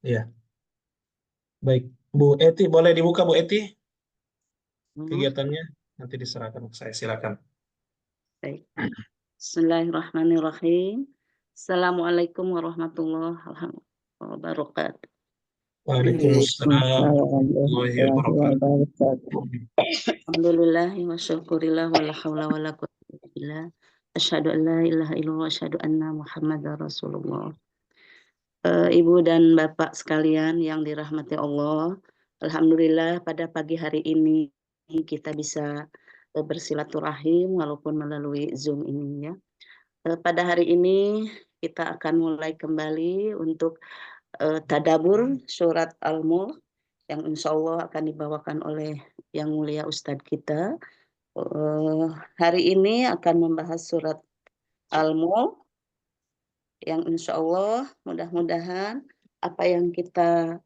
Ya, baik. Bu Eti, boleh dibuka Bu Eti Hmm, kegiatannya? Nanti diserahkan ke saya, silakan. baik. Bismillahirrahmanirrahim. Assalamualaikum warahmatullahi wabarakatuh. Waalaikumsalam Waalaikumsalam warahmatullahi warahmatullahi wabarakatuh. wabarakatuh. Alhamdulillahi wa syukurillah wa la hawla wa la quwwata illa billah. Asyhadu an la ilaha illallah wa asyhadu anna Muhammadar Rasulullah. Ibu dan Bapak sekalian yang dirahmati Allah, Alhamdulillah pada pagi hari ini kita bisa bersilaturahim walaupun melalui Zoom ini ya. Pada hari ini kita akan mulai kembali untuk tadabur surat Al-Mulk yang insya Allah akan dibawakan oleh Yang Mulia Ustadz kita. Hari ini akan membahas surat Al-Mulk yang insya Allah mudah-mudahan apa yang kita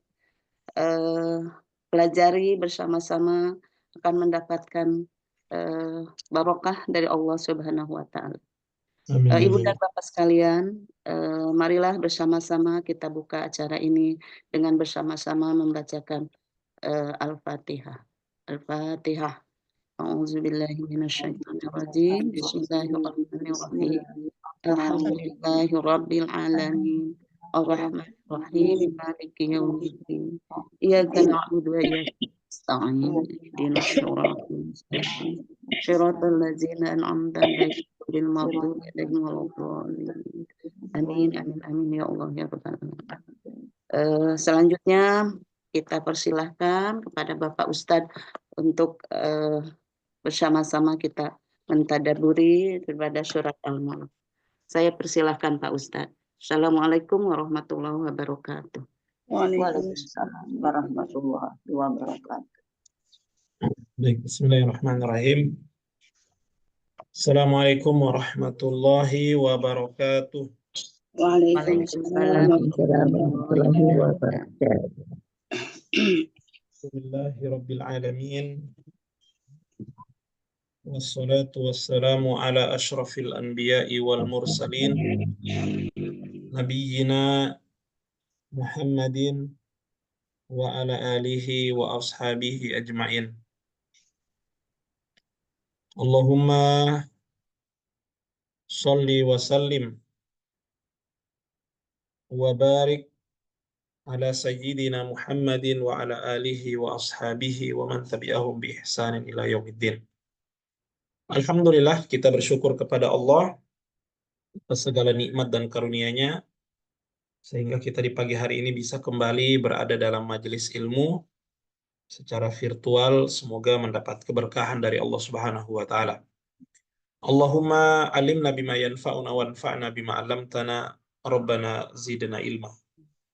eh, pelajari bersama-sama akan mendapatkan eh, barokah dari Allah Subhanahu wa Ta'ala. Amin ya Ibu dan Allah. Bapak sekalian, marilah bersama-sama kita buka acara ini dengan bersama-sama membacakan Al-Fatihah. Al-Fatihah. A'udzubillahi minasyaitonirrajim. Bismillahirrahmanirrahim. Alhamdulillahirabbil alamin. Ar-Rahmanir-Rahim. Maliki yaumiddin. Iyyaka na'budu wa iyyaka nasta'in. Ihdinas siratal mustaqim. Shiratal ladzina an'amta 'alaihim ghairil maghdubi 'alaihim waladdallin. Amin amin amin ya Allah ya rabbal alamin. Selanjutnya kita persilahkan kepada Bapak Ustadz untuk bersama-sama kita mentadaburi kepada surat Al-Mulk. Saya persilahkan Pak Ustadz. Assalamualaikum warahmatullahi wabarakatuh. Waalaikumsalam warahmatullahi wabarakatuh. Baik, bismillahirrahmanirrahim. Assalamualaikum warahmatullahi wabarakatuh. Waalaikumsalam Waalaikumsalam warahmatullahi warahmatullahi wabarakatuh. wabarakatuh. Alhamdulillahirabbil alamin. Wassalatu wassalamu ala asyrafil anbiya'i wal mursalin nabiyyina Muhammadin wa ala alihi wa ashabihi ajma'in. Allahumma sholli wa sallim wa barik ala sayyidina Muhammadin wa ala alihi wa ashabihi wa man tabi'ahum bi ihsanin ila yaumiddin. Alhamdulillah, kita bersyukur kepada Allah atas segala nikmat dan karunia-Nya sehingga kita di pagi hari ini bisa kembali berada dalam majelis ilmu secara virtual, semoga mendapat keberkahan dari Allah Subhanahu wa taala. Allahumma alimna bima yanfa'una wanfa'na bima 'allamtana, Rabbana zidna ilma.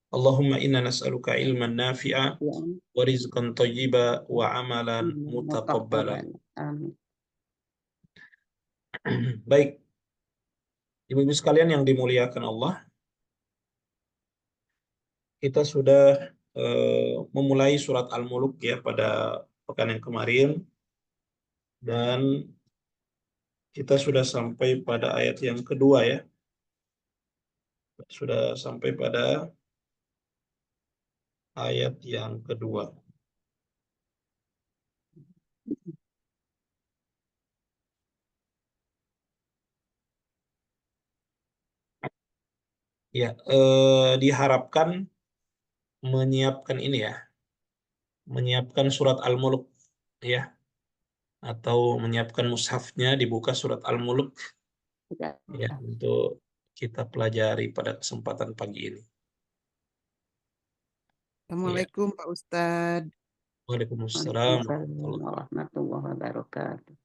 Allahumma inna nas'aluka ilman nafi'a wa rizqan thayyiba wa amalan mutaqabbala. Amin. Baik, ibu-ibu sekalian yang dimuliakan Allah, kita sudah memulai surat Al-Mulk ya pada pekan yang kemarin, dan kita sudah sampai pada ayat yang kedua ya. Sudah sampai pada ayat yang kedua. Ya, diharapkan menyiapkan ini ya, menyiapkan surat Al-Mulk ya, atau menyiapkan mushafnya, dibuka surat Al-Mulk ya untuk kita pelajari pada kesempatan pagi ini. Ya. Assalamualaikum Pak Ustadz. Waalaikumsalam Waalaikumsalam warahmatullahi warahmatullahi wabarakatuh.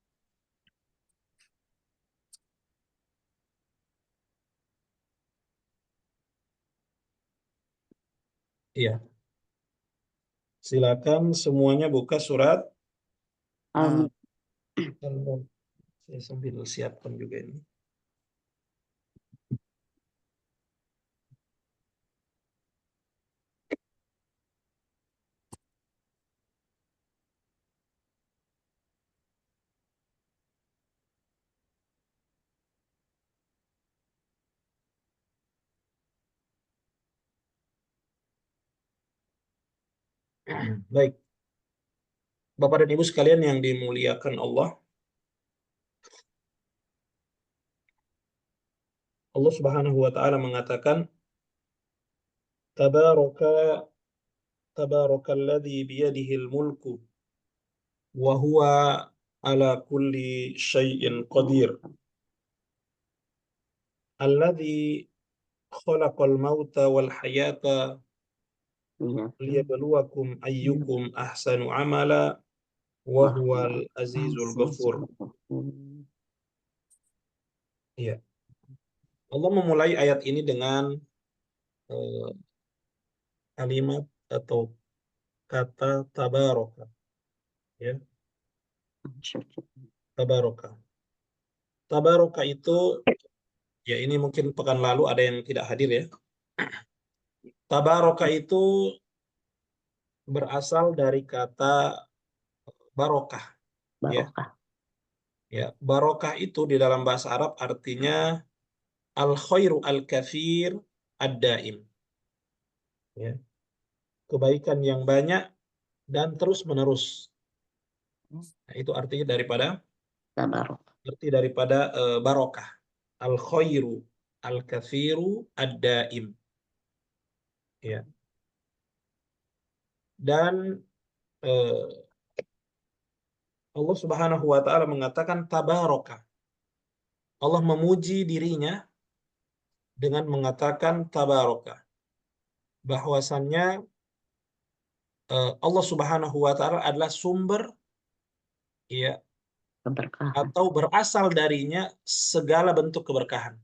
Iya, silakan semuanya buka surat Al- Al-Mulk. Saya sambil siapkan juga ini. Baik, Bapak dan Ibu sekalian yang dimuliakan Allah, Allah Subhanahu wa taala mengatakan tabaraka tabarakalladzi biyadihil mulku wa huwa ala kulli syai'in qadir alladzi khalaqal mauta wal hayata Iya. liyabluwakum ayyukum ahsanu amala wa huwal azizul ghafur. Iya. Allah memulai ayat ini dengan kalimat atau kata tabaraka, ya. Tabaraka. Tabaraka itu, ya ini mungkin pekan lalu ada yang tidak hadir ya. Tabaraka itu berasal dari kata barokah, ya. Barokah. Ya, barokah itu di dalam bahasa Arab artinya al khairu al kathir ad-daim. Ya. Kebaikan yang banyak dan terus menerus. Nah, itu artinya daripada barokah. Al khairu al kathiru ad-daim. Ya. Dan Allah Subhanahu wa taala mengatakan tabaraka. Allah memuji dirinya dengan mengatakan tabaraka. Bahwasannya Allah Subhanahu wa taala adalah sumber, ya, Keberkahan. atau berasal darinya segala bentuk keberkahan.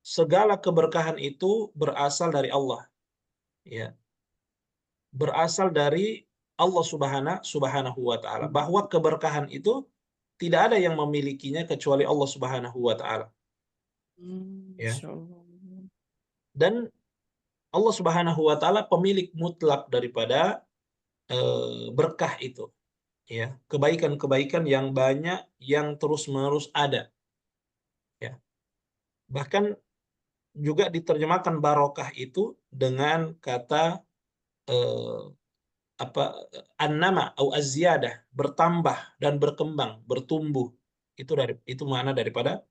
Segala keberkahan itu berasal dari Allah, ya. Berasal dari Allah Subhanahu wa taala. Bahwa keberkahan itu tidak ada yang memilikinya kecuali Allah Subhanahu wa taala. Ya. Dan Allah Subhanahu wa taala pemilik mutlak daripada berkah itu. Ya, kebaikan-kebaikan yang banyak yang terus-menerus ada. Ya. Bahkan juga diterjemahkan barokah itu dengan kata an-nama atau az-ziyadah, bertambah dan berkembang, bertumbuh. Itu makna daripada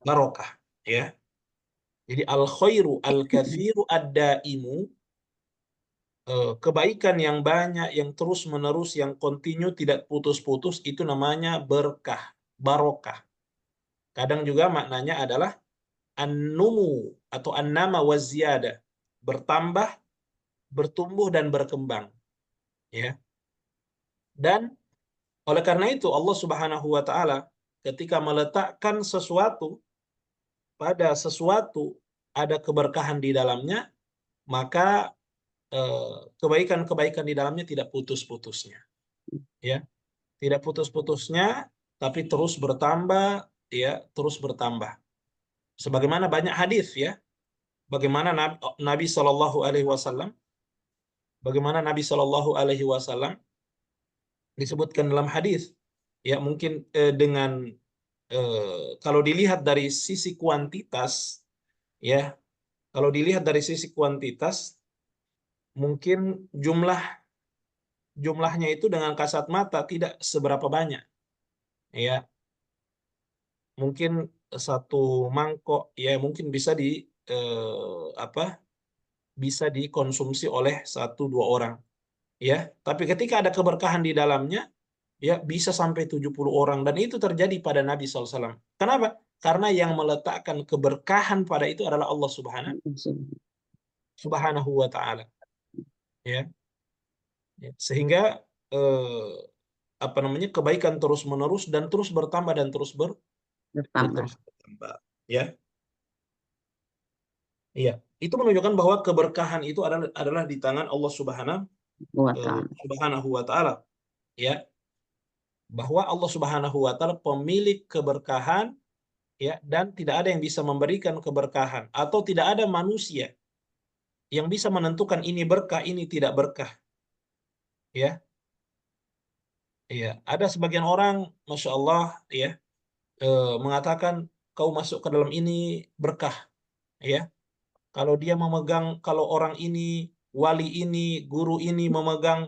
barokah, ya. Jadi al khairu al kathiru ad-daimu, kebaikan yang banyak, yang terus-menerus, yang kontinu, tidak putus-putus, itu namanya berkah, barokah. Kadang juga maknanya adalah an-numu atau an-nama wa ziyada, bertambah, bertumbuh dan berkembang, ya. Dan oleh karena itu Allah Subhanahu wa taala ketika meletakkan sesuatu, pada sesuatu ada keberkahan di dalamnya, maka kebaikan-kebaikan di dalamnya tidak putus-putusnya, ya. Tidak putus-putusnya, tapi terus bertambah, ya, terus bertambah. Sebagaimana banyak hadis, ya. Bagaimana Nabi Shallallahu alaihi wasallam disebutkan dalam hadis, ya, mungkin dengan kalau dilihat dari sisi kuantitas, ya, kalau dilihat dari sisi kuantitas, mungkin jumlahnya itu dengan kasat mata tidak seberapa banyak, ya. Mungkin satu mangkok, ya, mungkin bisa dikonsumsi oleh 1-2 orang, ya. Tapi ketika ada keberkahan di dalamnya, ya, bisa sampai 70 orang, dan itu terjadi pada Nabi SAW. Kenapa? Karena yang meletakkan keberkahan pada itu adalah Allah Subhanahu wa taala, ya. Sehingga kebaikan terus menerus dan terus bertambah dan terus bertambah, ya. Iya, itu menunjukkan bahwa keberkahan itu adalah di tangan Allah Subhanahu wa taala, ya. Bahwa Allah Subhanahu wa taala pemilik keberkahan, ya, dan tidak ada yang bisa memberikan keberkahan, atau tidak ada manusia yang bisa menentukan ini berkah, ini tidak berkah, ya. Iya, ada sebagian orang, masya Allah, ya, mengatakan kau masuk ke dalam ini berkah, ya. Kalau dia memegang, kalau orang ini wali ini, guru ini memegang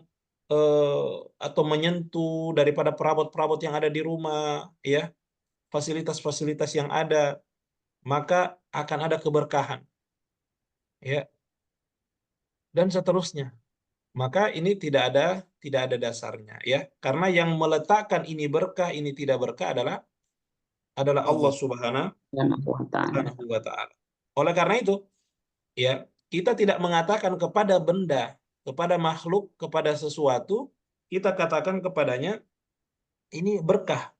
atau menyentuh daripada perabot-perabot yang ada di rumah, ya, fasilitas-fasilitas yang ada, maka akan ada keberkahan, ya, dan seterusnya. Maka ini tidak ada dasarnya, ya, karena yang meletakkan ini berkah, ini tidak berkah adalah Allah Subhanahu wa ta'ala. Subhanahu wa ta'ala. Oleh karena itu, ya, kita tidak mengatakan kepada benda, kepada makhluk, kepada sesuatu, kita katakan kepadanya ini berkah,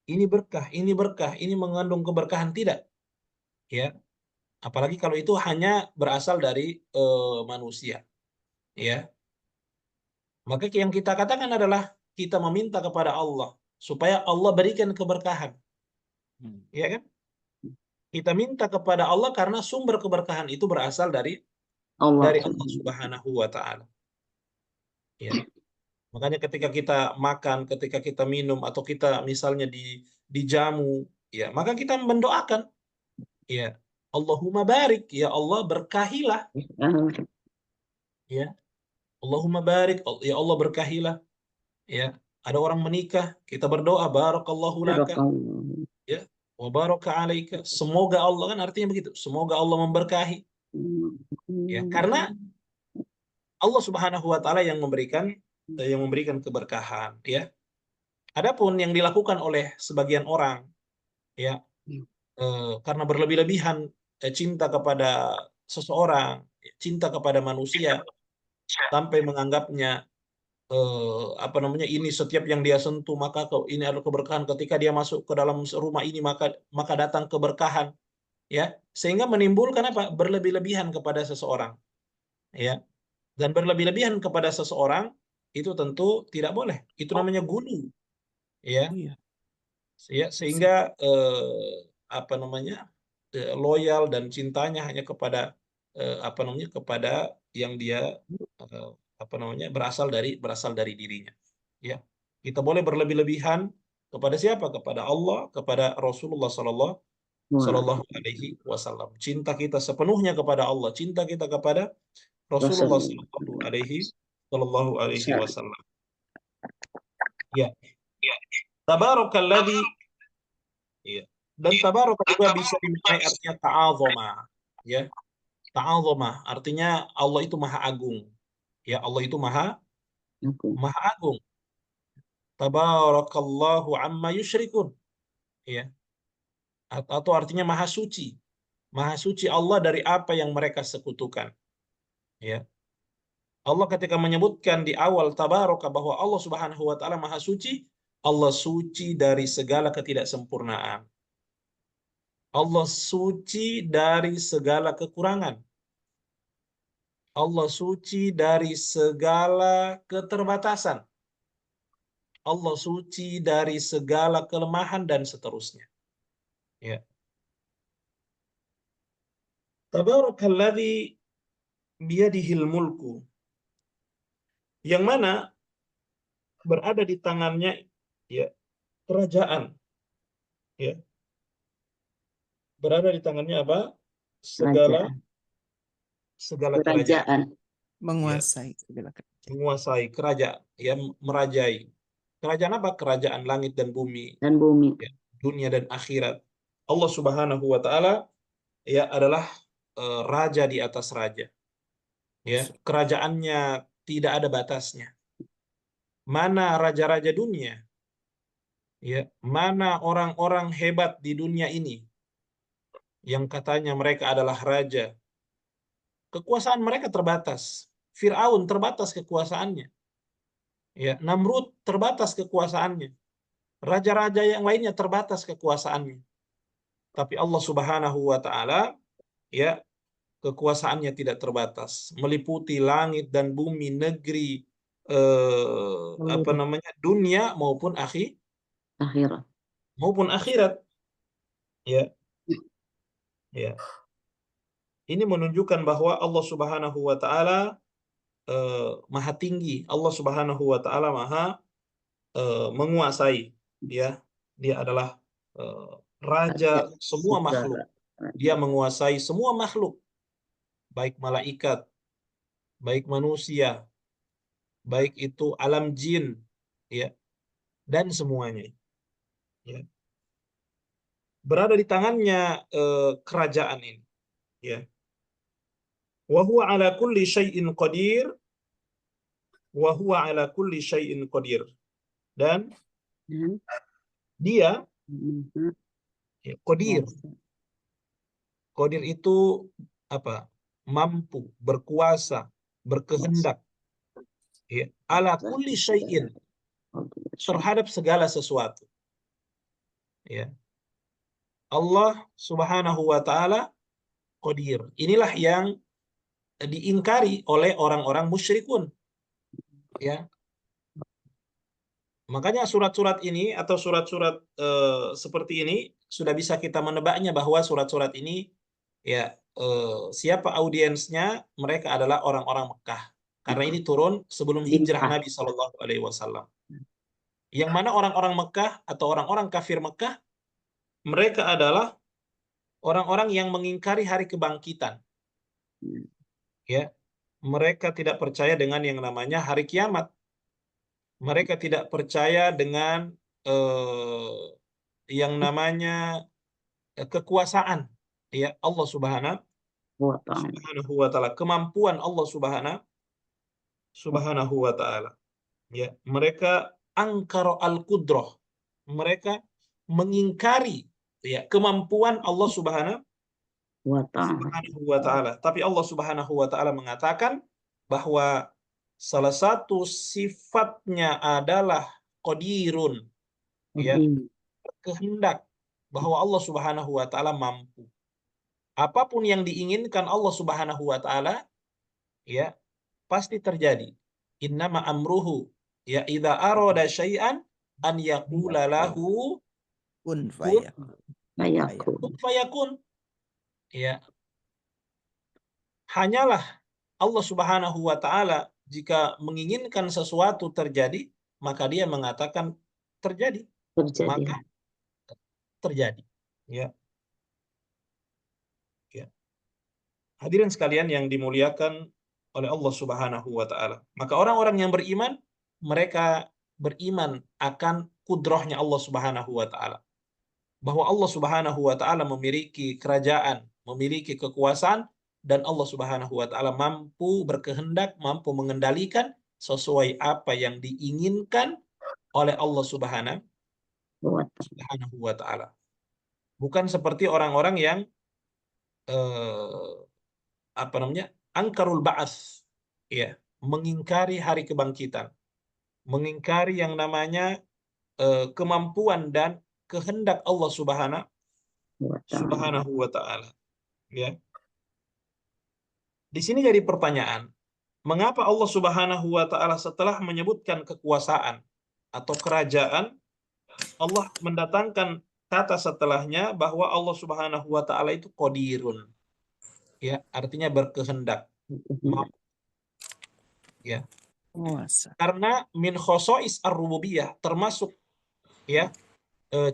ini berkah, ini berkah, ini mengandung keberkahan, tidak, ya. Apalagi kalau itu hanya berasal dari manusia, ya. Maka yang kita katakan adalah kita meminta kepada Allah supaya Allah berikan keberkahan, ya kan? Kita minta kepada Allah karena sumber keberkahan itu berasal dari Allah Allah Subhanahu wa ta'ala. Ya. Makanya ketika kita makan, ketika kita minum, atau kita misalnya dijamu, ya, maka kita mendoakan, ya, Allahumma barik, ya Allah berkahilah, ya, Allahumma barik, ya Allah berkahilah, ya. Ada orang menikah, kita berdoa barakallahu laka, ya, wa baraka alaika, semoga Allah, kan artinya begitu, semoga Allah memberkahi, ya, karena Allah Subhanahu wa ta'ala yang memberikan keberkahan, ya. Adapun yang dilakukan oleh sebagian orang, ya, karena berlebih-lebihan cinta kepada seseorang, cinta kepada manusia, sampai menganggapnya ini setiap yang dia sentuh maka ini adalah keberkahan, ketika dia masuk ke dalam rumah ini maka datang keberkahan, ya, sehingga menimbulkan apa? Berlebih-lebihan kepada seseorang, ya. Dan berlebih-lebihan kepada seseorang itu tentu tidak boleh. Itu namanya gulu, ya. Ya, sehingga loyal dan cintanya hanya kepada kepada yang dia berasal dari dirinya, ya. Kita boleh berlebih-lebihan kepada siapa? Kepada Allah, kepada Rasulullah Sallallahu Alaihi Wasallam. Cinta kita sepenuhnya kepada Allah, cinta kita kepada Rasulullah Sallallahu Alaihi Wasallam. Ya. Tabarakalladzi, ya. Dan tabaraka juga bisa dimaknai artinya ta'azoma, ya. Ta'azoma artinya Allah itu maha agung, ya, Allah itu maha agung. Tabarakallahu amma yusyrikun, ya. Atau artinya maha suci. Maha suci Allah dari apa yang mereka sekutukan, ya. Allah ketika menyebutkan di awal tabaraka bahwa Allah Subhanahu wa ta'ala maha suci, Allah suci dari segala ketidaksempurnaan. Allah suci dari segala kekurangan. Allah suci dari segala keterbatasan. Allah suci dari segala kelemahan dan seterusnya. Ya. Tabarakalladzi biyadihil mulku. Yang mana berada di tangannya, ya, kerajaan. Ya. Berada di tangannya apa? Segala kerajaan. Menguasai segala kerajaan. Menguasai kerajaan, ya, merajai. Kerajaan apa? Kerajaan langit dan bumi. Ya, dunia dan akhirat. Allah Subhanahu wa ta'ala, ya, adalah raja di atas raja. Ya, kerajaannya tidak ada batasnya. Mana raja-raja dunia? Ya, mana orang-orang hebat di dunia ini yang katanya mereka adalah raja? Kekuasaan mereka terbatas. Fir'aun terbatas kekuasaannya. Ya, Namrud terbatas kekuasaannya. Raja-raja yang lainnya terbatas kekuasaannya. Tapi Allah Subhanahu wa ta'ala, ya, kekuasaannya tidak terbatas, meliputi langit dan bumi, negeri, dunia maupun akhirat. Ya. Ya. Ini menunjukkan bahwa Allah Subhanahu wa ta'ala maha tinggi. Allah Subhanahu wa ta'ala maha menguasai, ya. Dia adalah raja semua makhluk. Dia menguasai semua makhluk, baik malaikat, baik manusia, baik itu alam jin, ya, dan semuanya, ya, berada di tangannya kerajaan ini, ya. Wa huwa ala kulli syai'in qadir, wa huwa ala kulli syai'in qadir. Dan Dan dia, Maha ya, qadir. Kuasa. Qadir itu apa? Mampu, berkuasa, berkehendak, ya, ala kulli syai'in, terhadap segala sesuatu, ya. Allah Subhanahu wa taala qadir. Inilah yang diingkari oleh orang-orang musyrikun, ya. Makanya surat-surat ini atau surat-surat seperti ini sudah bisa kita menebaknya bahwa surat-surat ini, ya, siapa audiensnya, mereka adalah orang-orang Mekah. Karena ini turun sebelum hijrah Nabi Shallallahu Alaihi Wasallam. Yang mana orang-orang Mekah atau orang-orang kafir Mekah, mereka adalah orang-orang yang mengingkari hari kebangkitan. Ya, mereka tidak percaya dengan yang namanya hari kiamat. Mereka tidak percaya dengan yang namanya kekuasaan, ya, Allah Subhanahu wa taala, kemampuan Allah Subhanahu wa taala. Ya, mereka angkara al-qudrah. Mereka mengingkari, ya, kemampuan Allah Subhanahu wa taala. Tapi Allah Subhanahu wa taala mengatakan bahwa salah satu sifatnya adalah qadirun, ya, kehendak, bahwa Allah Subhanahu wa taala mampu. Apapun yang diinginkan Allah Subhanahu wa taala, ya, pasti terjadi. Innama amruhu, ya, idza arada syai'an an yaqula lahu Kun kun fayakun. Ya. Hanyalah Allah Subhanahu wa taala jika menginginkan sesuatu terjadi, maka dia mengatakan terjadi. Maka terjadi. Ya. Ya. Hadirin sekalian yang dimuliakan oleh Allah Subhanahu wa taala. Maka orang-orang yang beriman, mereka beriman akan kudrahnya Allah Subhanahu wa taala. Bahwa Allah Subhanahu wa taala memiliki kerajaan, memiliki kekuasaan, dan Allah Subhanahu wa taala mampu berkehendak, mampu mengendalikan sesuai apa yang diinginkan oleh Allah Subhanahu wa taala. Bukan seperti orang-orang yang angkarul ba'ats, ya, mengingkari hari kebangkitan, mengingkari yang namanya kemampuan dan kehendak Allah Subhanahu wa taala, ya. Di sini jadi pertanyaan, mengapa Allah Subhanahu wa taala setelah menyebutkan kekuasaan atau kerajaan, Allah mendatangkan kata setelahnya bahwa Allah Subhanahu wa taala itu qadirun. Ya, artinya berkehendak. Ya. Karena min khosois ar-rububiyah, termasuk, ya,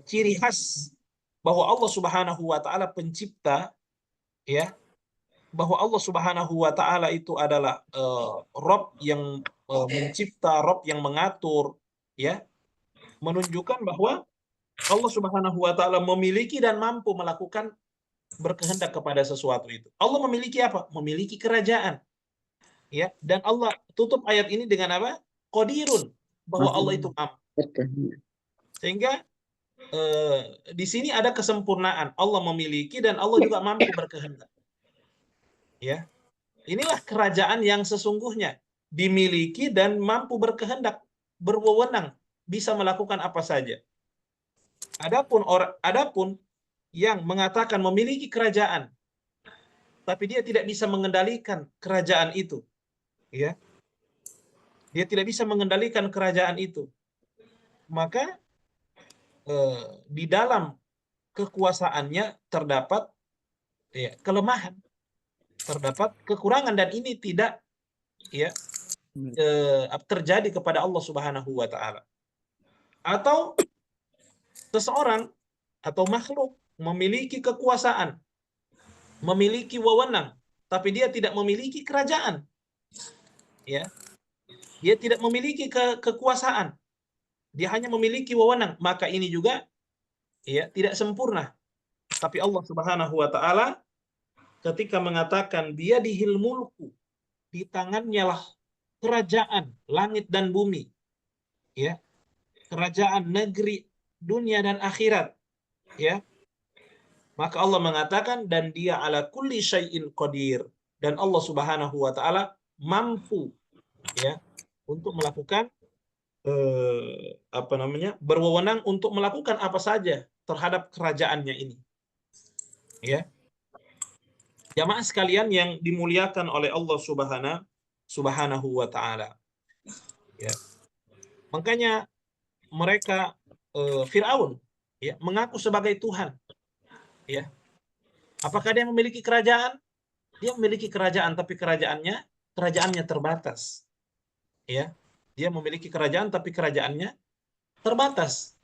ciri khas bahwa Allah Subhanahu wa taala pencipta, ya, bahwa Allah Subhanahu wa taala itu adalah Rabb yang mencipta, Rabb yang mengatur, ya, menunjukkan bahwa Allah Subhanahu wa taala memiliki dan mampu melakukan berkehendak kepada sesuatu itu. Allah memiliki apa? Memiliki kerajaan. Ya, dan Allah tutup ayat ini dengan apa? Qadirun, bahwa Allah itu mampu. Sehingga di sini ada kesempurnaan. Allah memiliki dan Allah juga mampu berkehendak. Ya. Inilah kerajaan yang sesungguhnya, dimiliki dan mampu berkehendak, berwenang, bisa melakukan apa saja. Adapun yang mengatakan memiliki kerajaan, tapi dia tidak bisa mengendalikan kerajaan itu, ya, dia tidak bisa mengendalikan kerajaan itu, maka di dalam kekuasaannya terdapat, ya, kelemahan, terdapat kekurangan, dan ini tidak, ya, terjadi kepada Allah Subhanahu wa taala. Atau seseorang atau makhluk memiliki kekuasaan, memiliki wewenang, tapi dia tidak memiliki kerajaan. ya. Dia tidak memiliki kekuasaan. Dia hanya memiliki wewenang. Maka ini juga ya tidak sempurna. Tapi Allah Subhanahu wa taala ketika mengatakan biyadihil mulku, di tangannya lah kerajaan langit dan bumi, ya. Kerajaan negeri dunia dan akhirat, ya. Maka Allah mengatakan dan dia ala kulli syai'in qadir, dan Allah Subhanahu wa taala mampu, ya, untuk melakukan berwenang untuk melakukan apa saja terhadap kerajaannya ini, ya. Jamaah sekalian yang dimuliakan oleh Allah Subhanahu wa taala, ya. Makanya mereka Firaun, ya, mengaku sebagai Tuhan, ya. Apakah dia memiliki kerajaan? Dia memiliki kerajaan, tapi kerajaannya terbatas, ya. Dia memiliki kerajaan tapi kerajaannya terbatas,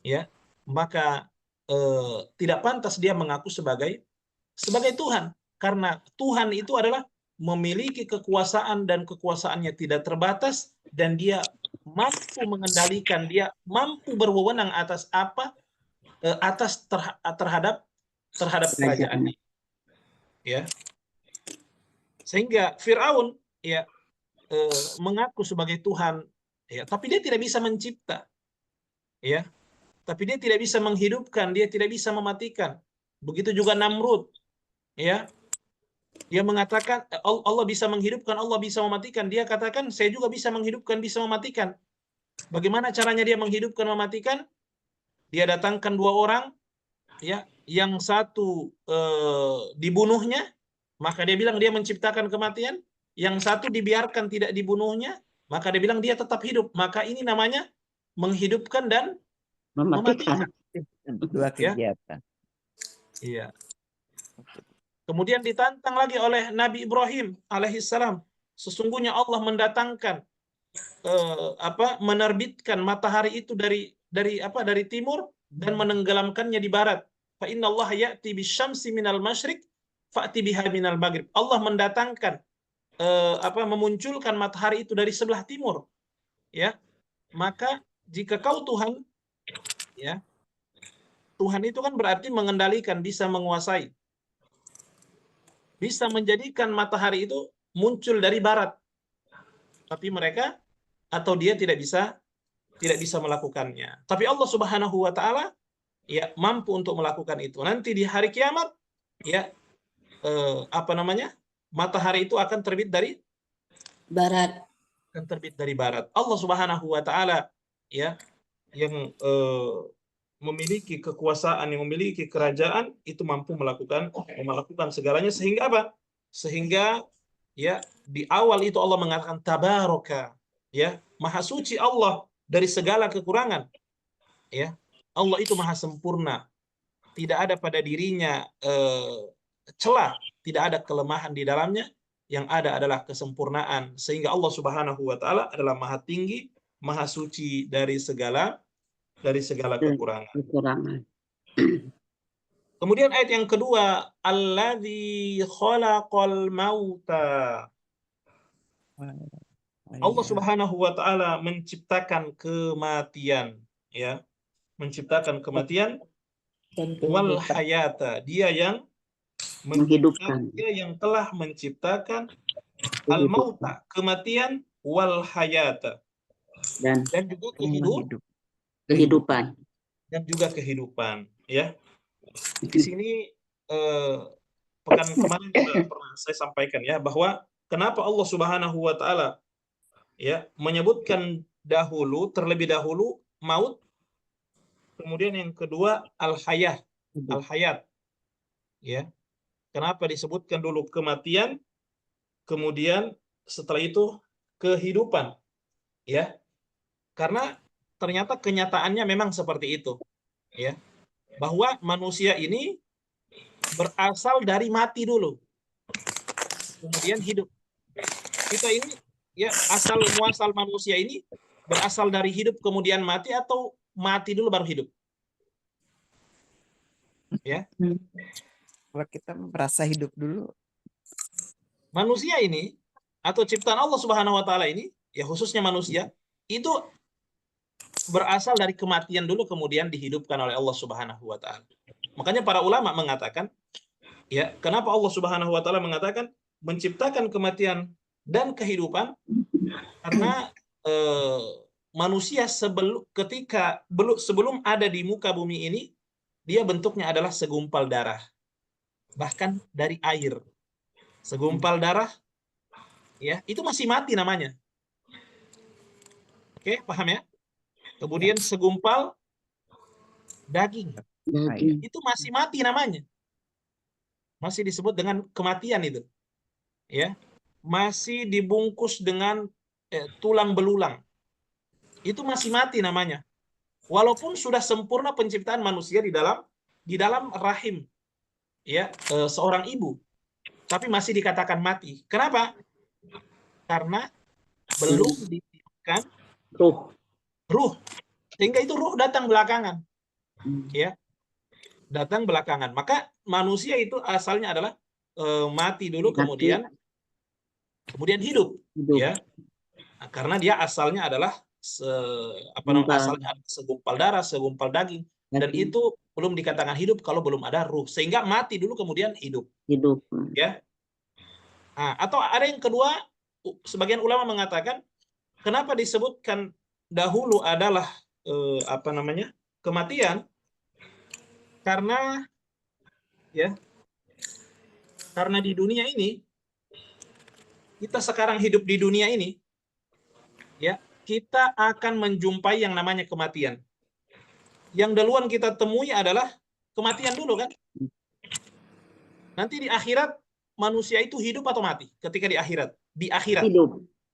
ya. Maka tidak pantas dia mengaku sebagai Tuhan, karena Tuhan itu adalah memiliki kekuasaan dan kekuasaannya tidak terbatas, dan dia mampu mengendalikan, dia mampu berwenang atas terhadap kerajaannya, ya. Sehingga Firaun, ya, mengaku sebagai Tuhan, ya, tapi dia tidak bisa mencipta, ya, tapi dia tidak bisa menghidupkan, dia tidak bisa mematikan. Begitu juga Namrud, ya. Dia mengatakan Allah bisa menghidupkan, Allah bisa mematikan. Dia katakan saya juga bisa menghidupkan, bisa mematikan. Bagaimana caranya dia menghidupkan, mematikan? Dia datangkan dua orang, ya, yang satu dibunuhnya, maka dia bilang dia menciptakan kematian. Yang satu dibiarkan tidak dibunuhnya, maka dia bilang dia tetap hidup. Maka ini namanya menghidupkan dan mematikan. Dua kegiatan. Iya. Kemudian ditantang lagi oleh Nabi Ibrahim alaihissalam. Sesungguhnya Allah mendatangkan menerbitkan matahari itu dari timur dan menenggelamkannya di barat. Fa innallaha ya'ti bisyamsi minal masyriq fa'ti biha minal maghrib. Allah mendatangkan memunculkan matahari itu dari sebelah timur, ya. Maka jika kau Tuhan, ya, Tuhan itu kan berarti mengendalikan, bisa menguasai, bisa menjadikan matahari itu muncul dari barat, tapi mereka atau dia tidak bisa melakukannya. Tapi Allah Subhanahu wa taala, ya, mampu untuk melakukan itu. Nanti di hari kiamat, ya, matahari itu akan terbit dari Barat. Allah Subhanahu wa taala, ya, yang memiliki kekuasaan, yang memiliki kerajaan, itu mampu melakukan segalanya. Sehingga apa? Sehingga, ya, di awal itu Allah mengatakan tabaraka, ya, maha suci Allah dari segala kekurangan, ya. Allah itu maha sempurna, tidak ada pada dirinya celah, tidak ada kelemahan di dalamnya, yang ada adalah kesempurnaan. Sehingga Allah Subhanahu wa taala adalah maha tinggi, maha suci dari segala kekurangan. Kemudian ayat yang kedua, alladzi khalaqal mauta. Allah Subhanahu wa taala menciptakan kematian, ya. Menciptakan kematian wal hayata. Dia yang Menghidupkan. Dia yang telah menciptakan al mauta, kematian, wal hayata. Dan juga kehidupan. Dan juga kehidupan, ya. Di sini pekan kemarin juga pernah saya sampaikan, ya, bahwa kenapa Allah Subhanahu wa taala, ya, menyebutkan terlebih dahulu maut, kemudian yang kedua al-hayat, ya. Kenapa disebutkan dulu kematian, kemudian setelah itu kehidupan, ya. Karena ternyata kenyataannya memang seperti itu, ya. Bahwa manusia ini berasal dari mati dulu, kemudian hidup. Kita ini, ya, asal muasal manusia ini berasal dari hidup kemudian mati, atau mati dulu baru hidup, ya. Kalau kita merasa hidup dulu, Manusia ini atau ciptaan Allah Subhanahu wa taala ini, ya khususnya manusia, itu berasal dari kematian dulu kemudian dihidupkan oleh Allah Subhanahu wa taala. Makanya para ulama mengatakan, ya, kenapa Allah Subhanahu wa taala mengatakan menciptakan kematian dan kehidupan? Karena manusia sebelum ada di muka bumi ini, dia bentuknya adalah segumpal darah, bahkan dari air. Segumpal darah, ya, itu masih mati namanya. Oke, paham ya? Kemudian segumpal daging, Daging. itu masih mati namanya. Masih disebut dengan kematian itu. Ya. Masih dibungkus dengan tulang belulang. Itu masih mati namanya. Walaupun sudah sempurna penciptaan manusia di dalam rahim, ya, seorang ibu, tapi masih dikatakan mati. Kenapa? Karena belum ditiupkan ruh. Sehingga itu ruh datang belakangan. Ya. Datang belakangan. Maka manusia itu asalnya adalah mati dulu, kemudian hidup. Ya. Nah, karena dia asalnya adalah asalnya segumpal darah, segumpal daging, dan itu belum dikatakan hidup kalau belum ada ruh, sehingga mati dulu kemudian hidup. Ya. Nah, atau ada yang kedua, sebagian ulama mengatakan kenapa disebutkan dahulu adalah kematian? Karena di dunia ini, kita sekarang hidup di dunia ini, ya, kita akan menjumpai yang namanya kematian. Yang duluan kita temui adalah kematian dulu, kan? Nanti di akhirat manusia itu hidup atau mati? Ketika di akhirat,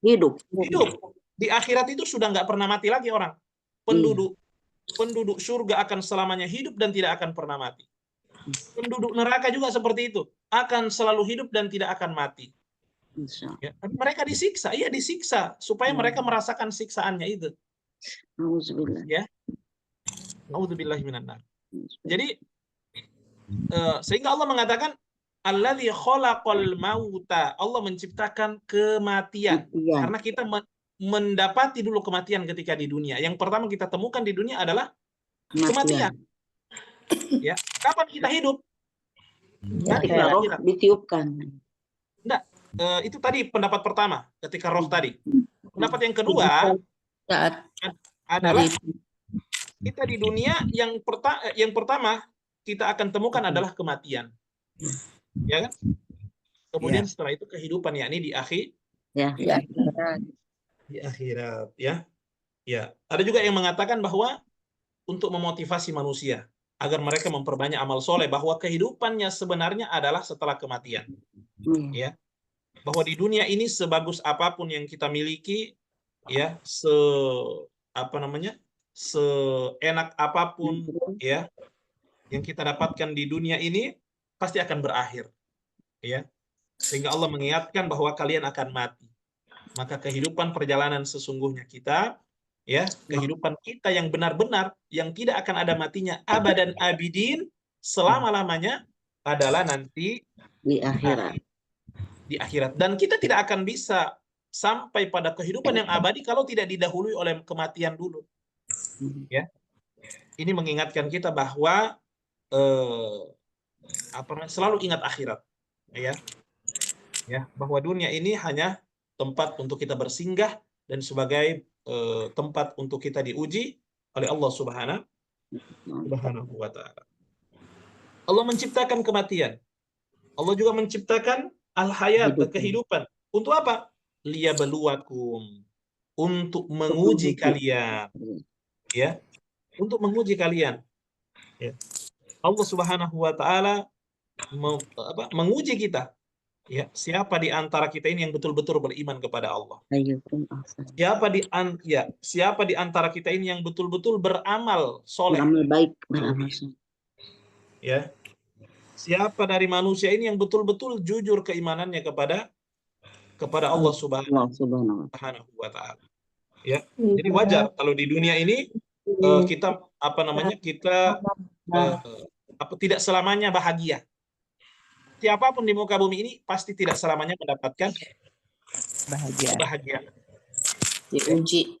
hidup. Di akhirat itu sudah nggak pernah mati lagi orang. Penduduk surga akan selamanya hidup dan tidak akan pernah mati. Penduduk neraka juga seperti itu, akan selalu hidup dan tidak akan mati. Ya, tapi mereka disiksa, supaya mereka merasakan siksaannya itu. Ya, Nauzubillahi minan nar. Jadi sehingga Allah mengatakan alladzi khalaqal mauta, Allah menciptakan kematian. Karena kita mendapati dulu kematian ketika di dunia. Yang pertama kita temukan di dunia adalah kematian. Ya, kapan kita hidup? Ketika roh ditiupkan. Enggak, itu tadi pendapat pertama ketika roh tadi. Pendapat yang kedua adalah kita di dunia yang pertama kita akan temukan adalah kematian. Ya kan? Kemudian setelah itu kehidupan, yakni di akhirat, ya. Ya, ada juga yang mengatakan bahwa untuk memotivasi manusia agar mereka memperbanyak amal soleh, bahwa kehidupannya sebenarnya adalah setelah kematian. Ya, bahwa di dunia ini sebagus apapun yang kita miliki, ya, seenak apapun, ya, yang kita dapatkan di dunia ini pasti akan berakhir. Ya, sehingga Allah mengingatkan bahwa kalian akan mati. Maka kehidupan perjalanan sesungguhnya kita, ya, kehidupan kita yang benar-benar, yang tidak akan ada matinya abadan abidin, selama-lamanya, adalah nanti di akhirat. Dan kita tidak akan bisa sampai pada kehidupan yang abadi kalau tidak didahului oleh kematian dulu. Ya, ini mengingatkan kita bahwa selalu ingat akhirat, ya, bahwa dunia ini hanya tempat untuk kita bersinggah dan sebagai tempat untuk kita diuji oleh Allah Subhanahu wa taala. Allah menciptakan kematian. Allah juga menciptakan al-hayat, kehidupan. Untuk apa? Liyabluwakum, untuk menguji kalian. Ya, untuk menguji kalian. Ya. Allah Subhanahu wa taala menguji kita. Ya, siapa di antara kita ini yang betul-betul beriman kepada Allah? Siapa di antara kita ini yang betul-betul beramal soleh? Beramal baik, Ya. Siapa dari manusia ini yang betul-betul jujur keimanannya kepada Allah Subhanahu wa taala? Ya. Jadi wajar kalau di dunia ini kita tidak selamanya bahagia. Siapapun di muka bumi ini pasti tidak selamanya mendapatkan Bahagia. kebahagiaan. Diuji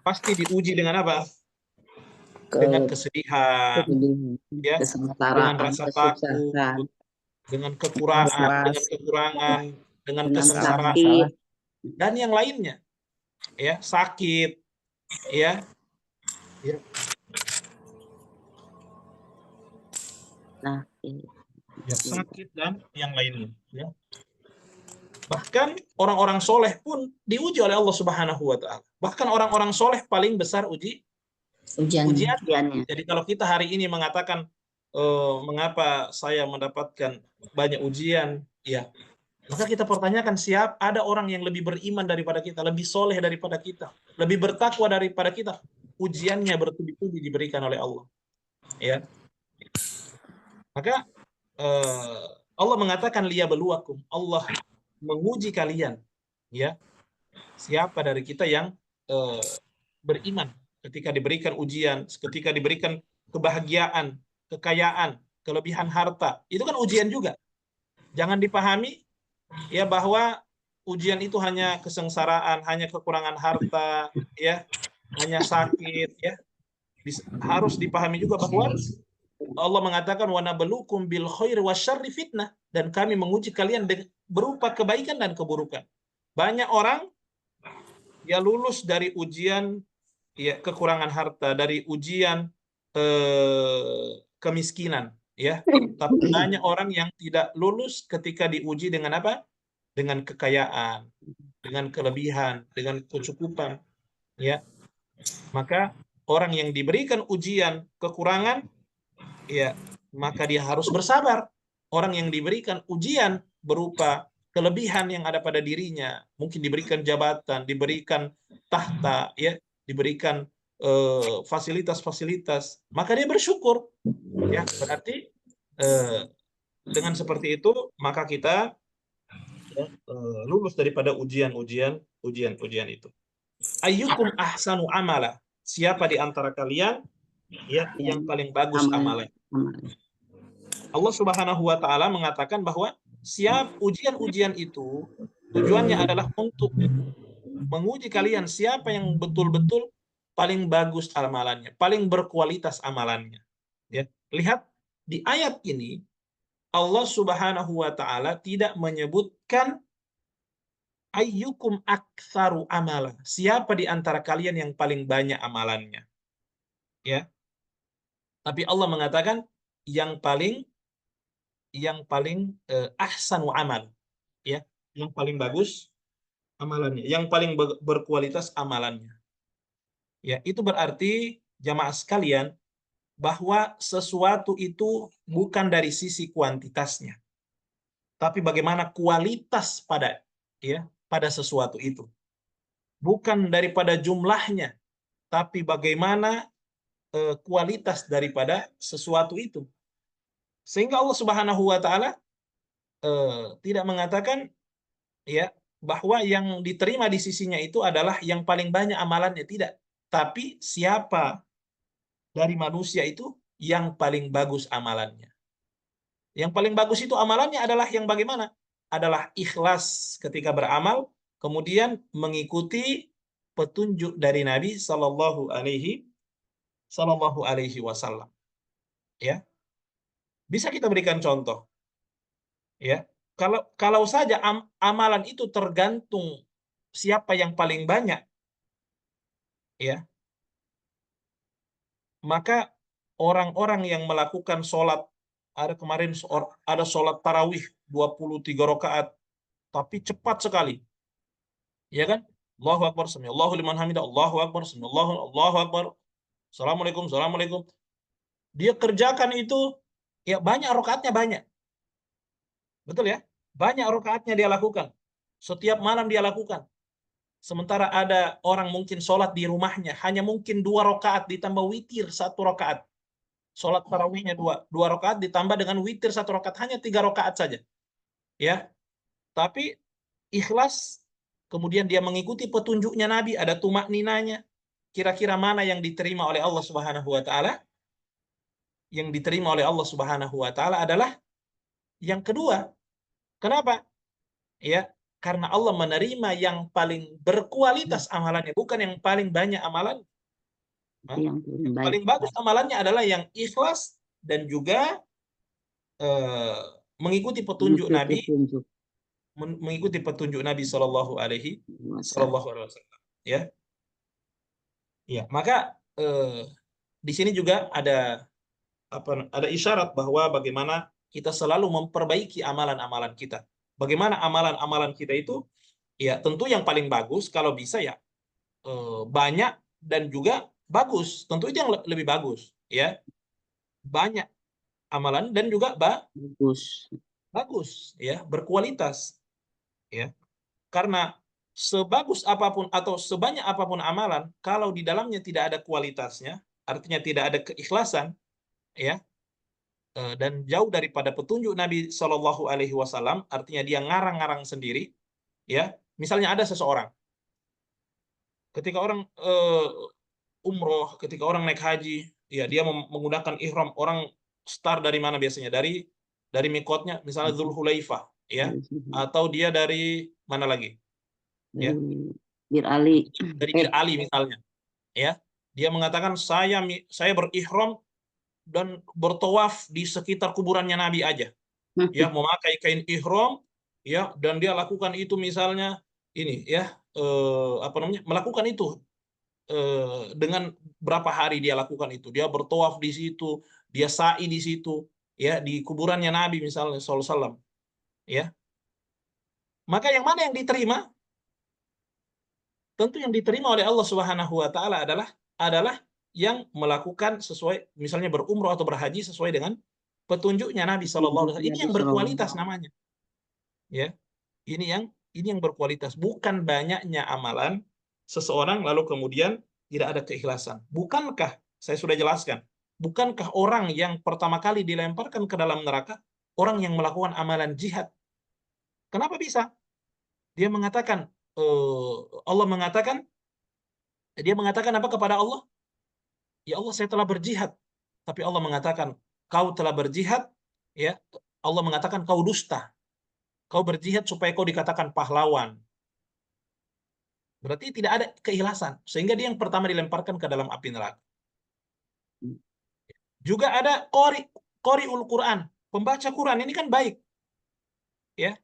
Pasti diuji dengan apa? ke Dengan kesedihan, ya, dengan kesengsaraan, rasa kesusahan, takut, dengan Was-was. kekurangan, dengan dengan kesengsaraan, sakit. dan yang lainnya, ya, sakit, ya, Nah, ini. ya, sakit dan yang lainnya, ya. Bahkan orang-orang soleh pun diuji oleh Allah Subhanahu wa Ta'ala. Bahkan orang-orang soleh paling besar ujiannya. Ujiannya. Jadi kalau kita hari ini mengatakan mengapa saya mendapatkan banyak ujian, ya, maka kita pertanyakan siapa ada orang yang lebih beriman daripada kita, lebih soleh daripada kita, lebih bertakwa daripada kita. Ujiannya bertubi-tubi diberikan oleh Allah, ya. Maka Allah mengatakan liyabluwakum, Allah menguji kalian, ya. Siapa dari kita yang beriman ketika diberikan ujian, ketika diberikan kebahagiaan, kekayaan, kelebihan harta, itu kan ujian juga. Jangan dipahami ya bahwa ujian itu hanya kesengsaraan, hanya kekurangan harta, ya, hanya sakit, ya. Harus dipahami juga bahwa Allah mengatakan wa nabluukum bil khairi wasyarri fitnah, dan kami menguji kalian berupa kebaikan dan keburukan. Banyak orang ya lulus dari ujian ya kekurangan harta, dari ujian kemiskinan, ya. Tapi banyak orang yang tidak lulus ketika diuji dengan apa? Dengan kekayaan, dengan kelebihan, dengan kecukupan, ya. Maka orang yang diberikan ujian kekurangan, ya, maka dia harus bersabar. Orang yang diberikan ujian berupa kelebihan yang ada pada dirinya, mungkin diberikan jabatan, diberikan tahta, ya, diberikan fasilitas-fasilitas, maka dia bersyukur, ya. Berarti dengan seperti itu maka kita ya, lulus daripada ujian-ujian itu. Ayyukum ahsanu amala, siapa di antara kalian ya yang paling bagus amalan. Allah Subhanahu wa Ta'ala mengatakan bahwa siap ujian-ujian itu tujuannya adalah untuk menguji kalian siapa yang betul-betul paling bagus amalannya, paling berkualitas amalannya. Ya, lihat di ayat ini Allah Subhanahu wa Ta'ala tidak menyebutkan ayyukum aktsaru amala, siapa di antara kalian yang paling banyak amalannya. Ya. Tapi Allah mengatakan yang paling ahsanu amal, ya, yang paling bagus amalannya, yang paling berkualitas amalannya. Ya, itu berarti jamaah sekalian bahwa sesuatu itu bukan dari sisi kuantitasnya, tapi bagaimana kualitas pada sesuatu itu. Bukan daripada jumlahnya, tapi bagaimana kualitas daripada sesuatu itu. Sehingga Allah Subhanahu wa Ta'ala tidak mengatakan ya bahwa yang diterima di sisinya itu adalah yang paling banyak amalannya, tidak. Tapi siapa dari manusia itu yang paling bagus amalannya. Yang paling bagus itu amalannya adalah yang bagaimana? Adalah ikhlas ketika beramal, kemudian mengikuti petunjuk dari Nabi Sallallahu Alaihi Wasallam. Ya, bisa kita berikan contoh. Ya, kalau saja amalan itu tergantung siapa yang paling banyak, ya, maka orang-orang yang melakukan sholat, ada sholat tarawih 23 rakaat, tapi cepat sekali, ya kan? Allahu Akbar, Allahu liman hamidah, Allahu Akbar, Allahu Akbar, Assalamualaikum, Assalamualaikum. Dia kerjakan itu, ya banyak rakaatnya banyak. Betul ya? Banyak rakaatnya dia lakukan. Setiap malam dia lakukan. Sementara ada orang mungkin sholat di rumahnya, hanya mungkin 2 rakaat ditambah witir 1 rakaat. Sholat tarawihnya 2 rakaat ditambah dengan witir 1 rakaat, hanya 3 rakaat saja. Ya, tapi ikhlas, kemudian dia mengikuti petunjuknya Nabi, ada tumak ninanya. Kira-kira mana yang diterima oleh Allah Subhanahu wa Ta'ala? Yang diterima oleh Allah Subhanahu wa Ta'ala adalah yang kedua. Kenapa? Ya, Karena Allah menerima yang paling berkualitas amalannya, bukan yang paling banyak amalan. Itu yang paling baik. Paling bagus amalannya adalah yang ikhlas dan juga mengikuti petunjuk Itu Nabi, petunjuk. mengikuti petunjuk Nabi Shallallahu Alaihi Wasallam. Ya, ya. Maka di sini juga ada isyarat bahwa bagaimana kita selalu memperbaiki amalan-amalan kita. Bagaimana amalan-amalan kita itu, ya tentu yang paling bagus kalau bisa ya banyak dan juga bagus. Tentu itu yang lebih bagus, ya. Banyak amalan dan juga bagus, ya, berkualitas, ya. Karena sebagus apapun atau sebanyak apapun amalan, kalau di dalamnya tidak ada kualitasnya, artinya tidak ada keikhlasan, ya, dan jauh daripada petunjuk Nabi Shallallahu Alaihi Wasallam, artinya dia ngarang-ngarang sendiri, ya. Misalnya ada seseorang, ketika orang umroh, ketika orang naik haji, ya dia menggunakan ihram. Orang start dari mana biasanya? Dari mikotnya, misalnya Dzulhulaifah, ya, atau dia dari mana lagi? Ya, Bir Ali. dari Bir Ali misalnya, ya. Dia mengatakan saya berihram dan bertawaf di sekitar kuburannya Nabi aja, ya, memakai kain ihram, ya, dan dia lakukan itu misalnya ini, ya, melakukan itu dengan berapa hari dia lakukan itu, dia bertawaf di situ, dia sa'i di situ, ya, di kuburannya Nabi misalnya sallallahu alaihi wasallam, ya. Maka yang mana yang diterima? Tentu yang diterima oleh Allah Subhanahu wa taala adalah yang melakukan sesuai, misalnya berumroh atau berhaji sesuai dengan petunjuknya Nabi sallallahu alaihi wasallam. Ini yang berkualitas namanya. Ya. Ini yang berkualitas, bukan banyaknya amalan seseorang lalu kemudian tidak ada keikhlasan. Bukankah saya sudah jelaskan? Bukankah orang yang pertama kali dilemparkan ke dalam neraka orang yang melakukan amalan jihad? Kenapa bisa? Dia mengatakan dia mengatakan apa kepada Allah? Ya Allah, saya telah berjihad. Tapi Allah mengatakan, kau telah berjihad, ya. Allah mengatakan kau dusta. Kau berjihad supaya kau dikatakan pahlawan. Berarti tidak ada keikhlasan, sehingga dia yang pertama dilemparkan ke dalam api neraka. Juga ada qari'ul Quran, pembaca Quran. Ini kan baik, ya.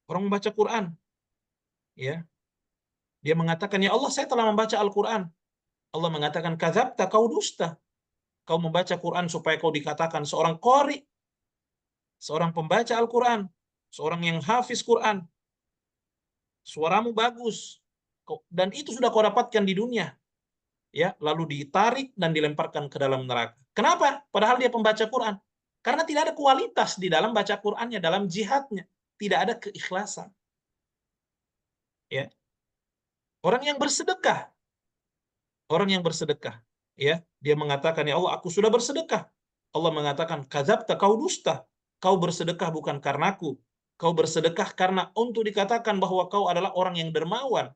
Orang membaca Quran, ya. Dia mengatakan, ya Allah, saya telah membaca Al-Quran. Allah mengatakan, kadzabta, kau dusta. Kau membaca Quran supaya kau dikatakan seorang qari, seorang pembaca Al-Quran, seorang yang hafiz Quran. Suaramu bagus, dan itu sudah kau dapatkan di dunia, ya. Lalu ditarik dan dilemparkan ke dalam neraka. Kenapa? Padahal dia pembaca Quran. Karena tidak ada kualitas di dalam baca Qurannya, dalam jihadnya. Tidak ada keikhlasan. Ya. Orang yang bersedekah, ya, dia mengatakan, ya Allah, aku sudah bersedekah. Allah mengatakan, kadzabta, kau dusta. Kau bersedekah bukan karenaku. Kau bersedekah karena untuk dikatakan bahwa kau adalah orang yang dermawan.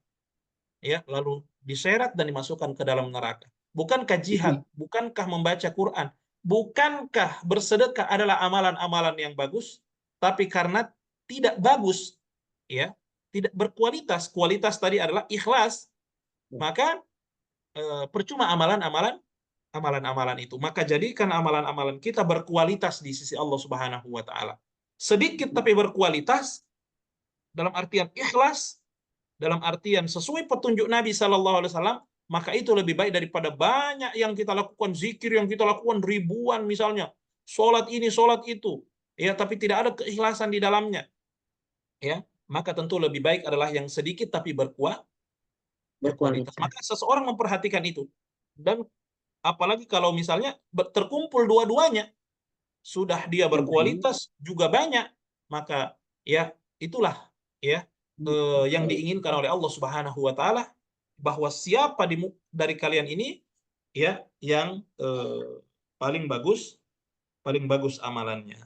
Ya, lalu diseret dan dimasukkan ke dalam neraka. Bukankah jihad, bukankah membaca Quran, bukankah bersedekah adalah amalan-amalan yang bagus, tapi karena tidak bagus, ya, tidak berkualitas, kualitas tadi adalah ikhlas, maka percuma amalan-amalan itu. Maka jadikan amalan-amalan kita berkualitas di sisi Allah Subhanahu wa taala. Sedikit tapi berkualitas, dalam artian ikhlas, dalam artian sesuai petunjuk Nabi sallallahu alaihi wasallam, maka itu lebih baik daripada banyak yang kita lakukan, zikir yang kita lakukan ribuan misalnya, sholat ini, sholat itu, ya, tapi tidak ada keikhlasan di dalamnya, ya. Maka tentu lebih baik adalah yang sedikit tapi berkualitas. Maka seseorang memperhatikan itu, dan apalagi kalau misalnya terkumpul dua-duanya, sudah dia berkualitas juga banyak, maka ya itulah, ya, yang diinginkan oleh Allah Subhanahu wa taala, bahwa siapa dari kalian ini, ya, yang paling bagus amalannya,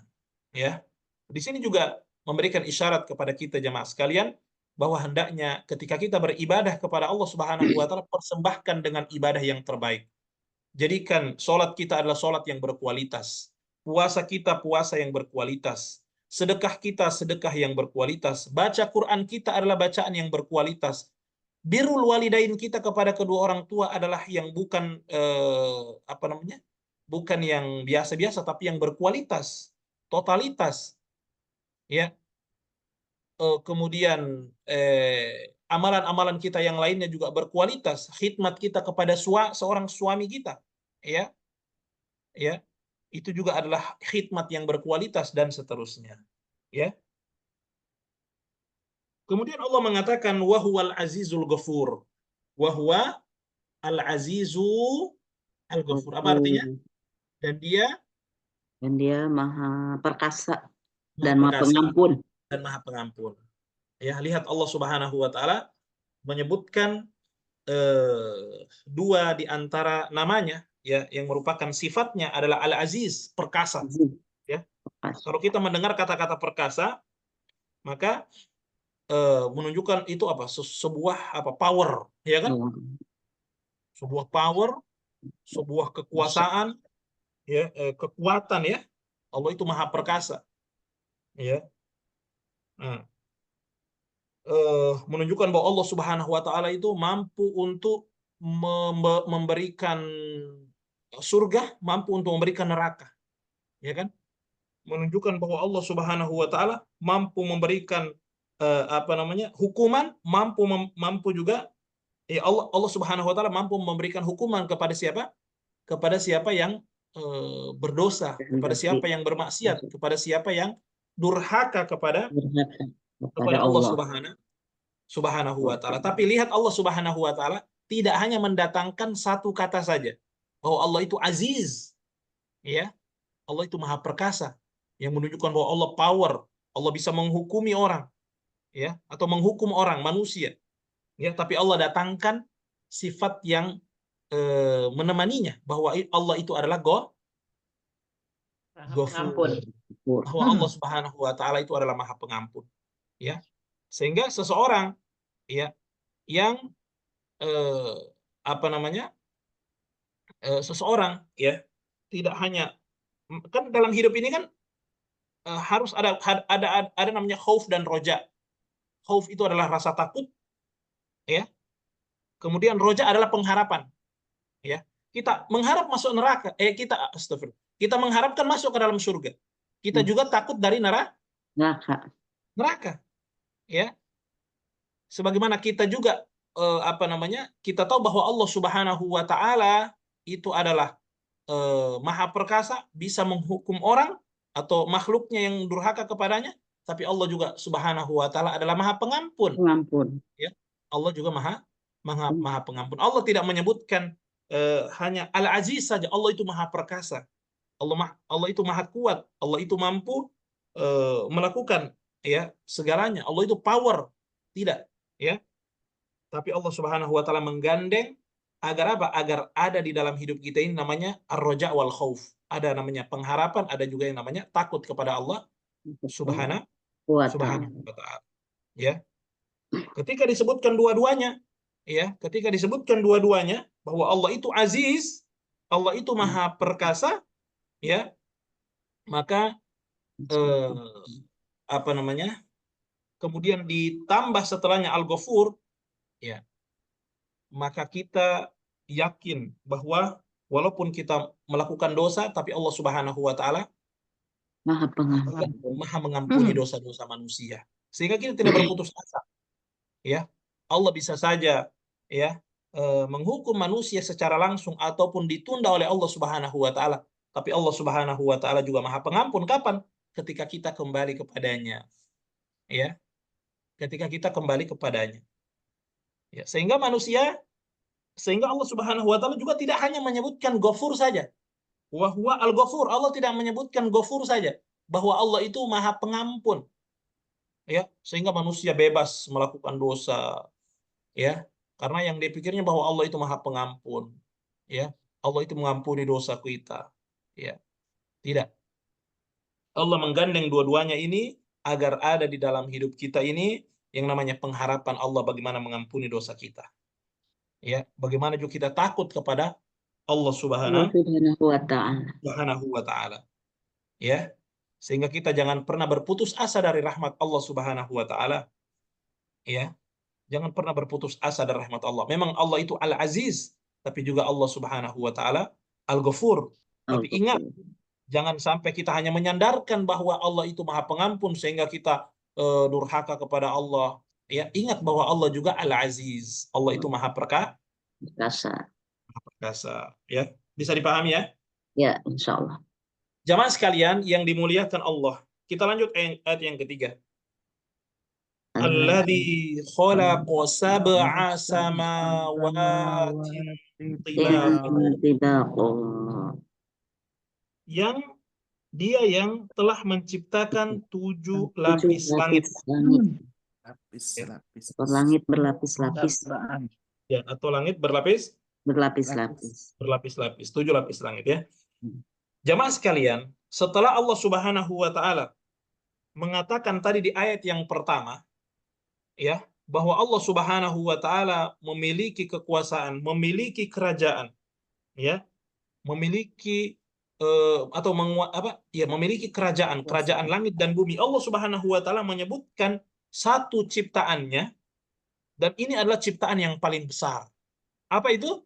ya. Di sini juga memberikan isyarat kepada kita jemaah sekalian bahwa hendaknya ketika kita beribadah kepada Allah Subhanahu wa taala, persembahkan dengan ibadah yang terbaik. Jadikan sholat kita adalah sholat yang berkualitas, puasa kita puasa yang berkualitas, sedekah kita sedekah yang berkualitas, baca Quran kita adalah bacaan yang berkualitas, birrul walidain kita kepada kedua orang tua adalah yang bukan bukan yang biasa-biasa tapi yang berkualitas, totalitas, ya. Kemudian amalan-amalan kita yang lainnya juga berkualitas, khidmat kita kepada seorang suami kita, ya, itu juga adalah khidmat yang berkualitas dan seterusnya, ya. Kemudian Allah mengatakan wahwal azizul ghafur, wahwa al azizu al ghafur. Apa artinya? Dan dia maha perkasa maha dan maha perkasa pengampun. dan maha pengampun. Ya, lihat Allah Subhanahu wa taala menyebutkan dua di antara namanya, ya, yang merupakan sifatnya adalah Al-Aziz, perkasa, ya. Kalau kita mendengar kata-kata perkasa, maka menunjukkan itu apa? Sebuah power, ya kan? Sebuah power, sebuah kekuasaan, ya, kekuatan, ya. Allah itu maha perkasa, ya. Nah, menunjukkan bahwa Allah Subhanahu wa taala itu mampu untuk memberikan surga, mampu untuk memberikan neraka, ya kan? Menunjukkan bahwa Allah Subhanahu wa taala mampu memberikan hukuman, mampu juga, ya, Allah Subhanahu wa taala mampu memberikan hukuman kepada siapa? Kepada siapa yang berdosa, kepada siapa yang bermaksiat, kepada siapa yang durhaka kepada Allah Subhanahu wa taala. Tapi lihat Allah Subhanahu wa taala tidak hanya mendatangkan satu kata saja, bahwa Allah itu aziz, ya. Allah itu maha perkasa, yang menunjukkan bahwa Allah power, Allah bisa menghukumi orang, ya, atau menghukum orang manusia, ya. Tapi Allah datangkan sifat yang menemaninya, bahwa Allah itu adalah Ghafur, bahwa Allah Subhanahu wa taala itu adalah maha pengampun, ya. Sehingga seseorang, ya, yang seseorang, ya, tidak hanya, kan dalam hidup ini kan harus ada namanya khauf dan roja. Khauf itu adalah rasa takut, ya. Kemudian roja adalah pengharapan, ya. Kita mengharap masuk neraka, kita mengharapkan masuk ke dalam surga. Kita juga takut dari neraka, ya. Sebagaimana kita juga kita tahu bahwa Allah Subhanahu wa taala itu adalah maha perkasa, bisa menghukum orang atau makhluknya yang durhaka kepadanya, tapi Allah juga Subhanahu wa taala adalah maha pengampun. Ya. Allah juga maha pengampun. Allah tidak menyebutkan hanya Al-Aziz saja. Allah itu maha perkasa. Allah itu maha kuat. Allah itu mampu melakukan, ya, segalanya. Allah itu power. Tidak, ya. Tapi Allah Subhanahu wa taala menggandeng agar apa? Agar ada di dalam hidup kita ini namanya ar-roja wal khauf. Ada namanya pengharapan, ada juga yang namanya takut kepada Allah Subhanahu wa taala. Ya. Ketika disebutkan dua-duanya, bahwa Allah itu aziz, Allah itu maha perkasa, ya, maka kemudian ditambah setelahnya Al-Ghafur, ya, maka kita yakin bahwa walaupun kita melakukan dosa, tapi Allah Subhanahu wa taala maha mengampuni dosa-dosa manusia. Sehingga kita tidak berputus asa, ya. Allah bisa saja, ya, menghukum manusia secara langsung ataupun ditunda oleh Allah Subhanahu wa taala. Tapi Allah Subhanahu wa taala juga maha pengampun. Kapan? Ketika kita kembali kepadanya, ya. Ketika kita kembali kepadanya. Ya, sehingga Allah Subhanahu wa taala juga tidak hanya menyebutkan Ghafur saja. Wa huwa al-Ghafur. Allah tidak menyebutkan Ghafur saja, bahwa Allah itu maha pengampun. Ya, sehingga manusia bebas melakukan dosa, ya. Karena yang dipikirnya bahwa Allah itu maha pengampun, ya. Allah itu mengampuni dosa kita, ya. Tidak. Allah menggandeng dua-duanya ini agar ada di dalam hidup kita ini yang namanya pengharapan Allah bagaimana mengampuni dosa kita. Ya, bagaimana juga kita takut kepada Allah Subhanahu wa taala. Ya. Sehingga kita jangan pernah berputus asa dari rahmat Allah Subhanahu wa taala. Ya, jangan pernah berputus asa dari rahmat Allah. Memang Allah itu Al-Aziz, tapi juga Allah Subhanahu wa taala Al-Ghafur. Tapi ingat, jangan sampai kita hanya menyandarkan bahwa Allah itu Maha Pengampun sehingga kita durhaka kepada Allah. Ya, ingat bahwa Allah juga Al-Aziz. Allah itu Maha Perkasa. Perkasa. Ya, bisa dipahami ya? Ya, insya Allah. Jamaah sekalian yang dimuliakan Allah. Kita lanjut ayat yang ketiga. Alladzi khalaqa sab'a samawatin tibaqa. Yang dia yang telah menciptakan 7 lapis langit. Langit berlapis-lapis. Ya, atau langit berlapis? Berlapis-lapis. Berlapis-lapis. 7 lapis langit ya. Jamaah sekalian, setelah Allah Subhanahu wa taala mengatakan tadi di ayat yang pertama ya, bahwa Allah Subhanahu wa taala memiliki kekuasaan, memiliki kerajaan, ya, memiliki memiliki kerajaan langit dan bumi. Allah Subhanahu wa taala menyebutkan satu ciptaannya, dan ini adalah ciptaan yang paling besar. Apa itu?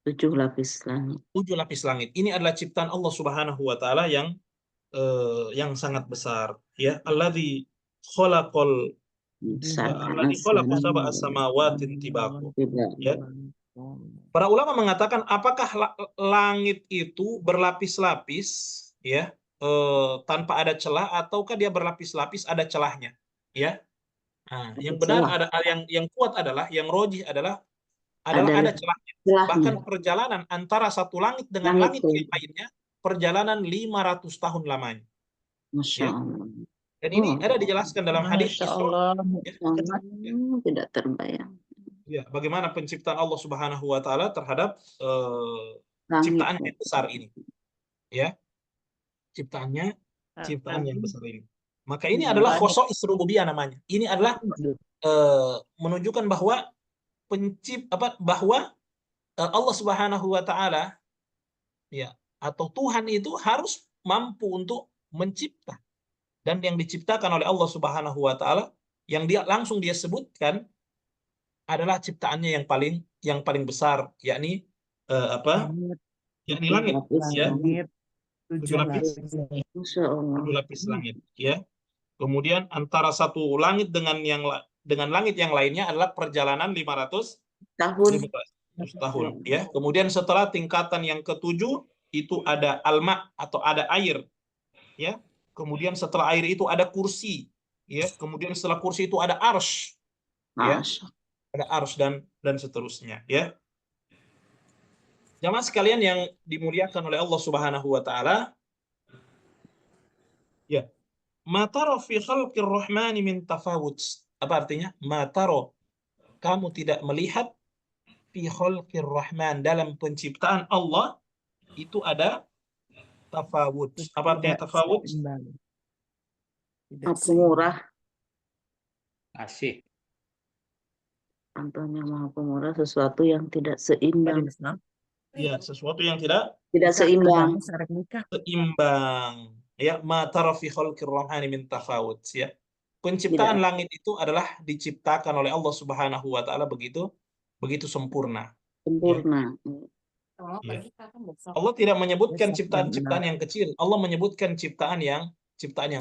7 lapis langit. 7 lapis langit. Ini adalah ciptaan Allah Subhanahu wa taala yang sangat besar, ya. Alladzi khalaqal sab'a samawatin tibaqa. Ya. Para ulama mengatakan apakah langit itu berlapis-lapis ya, tanpa ada celah, ataukah dia berlapis-lapis ada celahnya, ya. Nah, yang benar ada yang kuat adalah, yang rojih adalah ada celahnya. Bahkan perjalanan antara satu langit dengan langit yang lainnya, perjalanan 500 tahun lamanya. Masya Allah. Dan ini ada dijelaskan dalam hadis Isra. Tidak terbayang. Ya, bagaimana penciptaan Allah Subhanahu wa taala terhadap ciptaan yang besar ini. Ya. Ciptaan yang besar ini. Maka ini adalah khosois rububiyah namanya. Ini adalah menunjukkan bahwa bahwa Allah Subhanahu wa taala ya, atau Tuhan itu harus mampu untuk mencipta. Dan yang diciptakan oleh Allah Subhanahu wa taala yang dia sebutkan adalah ciptaannya yang paling besar, yakni yakni langit, ya. 7 lapis langit, ya. Kemudian antara satu langit dengan langit yang lainnya adalah perjalanan 500 tahun, ya. Kemudian setelah tingkatan yang ke-7 itu ada alma atau ada air, ya. Kemudian setelah air itu ada kursi, ya. Kemudian setelah kursi itu ada arsy, ya. Ada arsy dan seterusnya, ya. Jamaah sekalian yang dimuliakan oleh Allah Subhanahu wa taala, ya. Ma tara fi khalqir rahmani min tafawut. Apa artinya? Ma tara, kamu tidak melihat fi khalqir rahman, dalam penciptaan Allah itu ada tafawut. Apa artinya tafawut? Pemurah. Asih. Contohnya Maha Pemurah, sesuatu yang tidak seimbang. Ya, sesuatu yang tidak seimbang. Seimbang. Ya, ma tara fi khalqir rahmani min tafawut, ya. Penciptaan langit itu adalah diciptakan oleh Allah Subhanahu wa taala begitu sempurna. Sempurna. Ya. Allah tidak menyebutkan ciptaan-ciptaan yang kecil. Allah menyebutkan ciptaan yang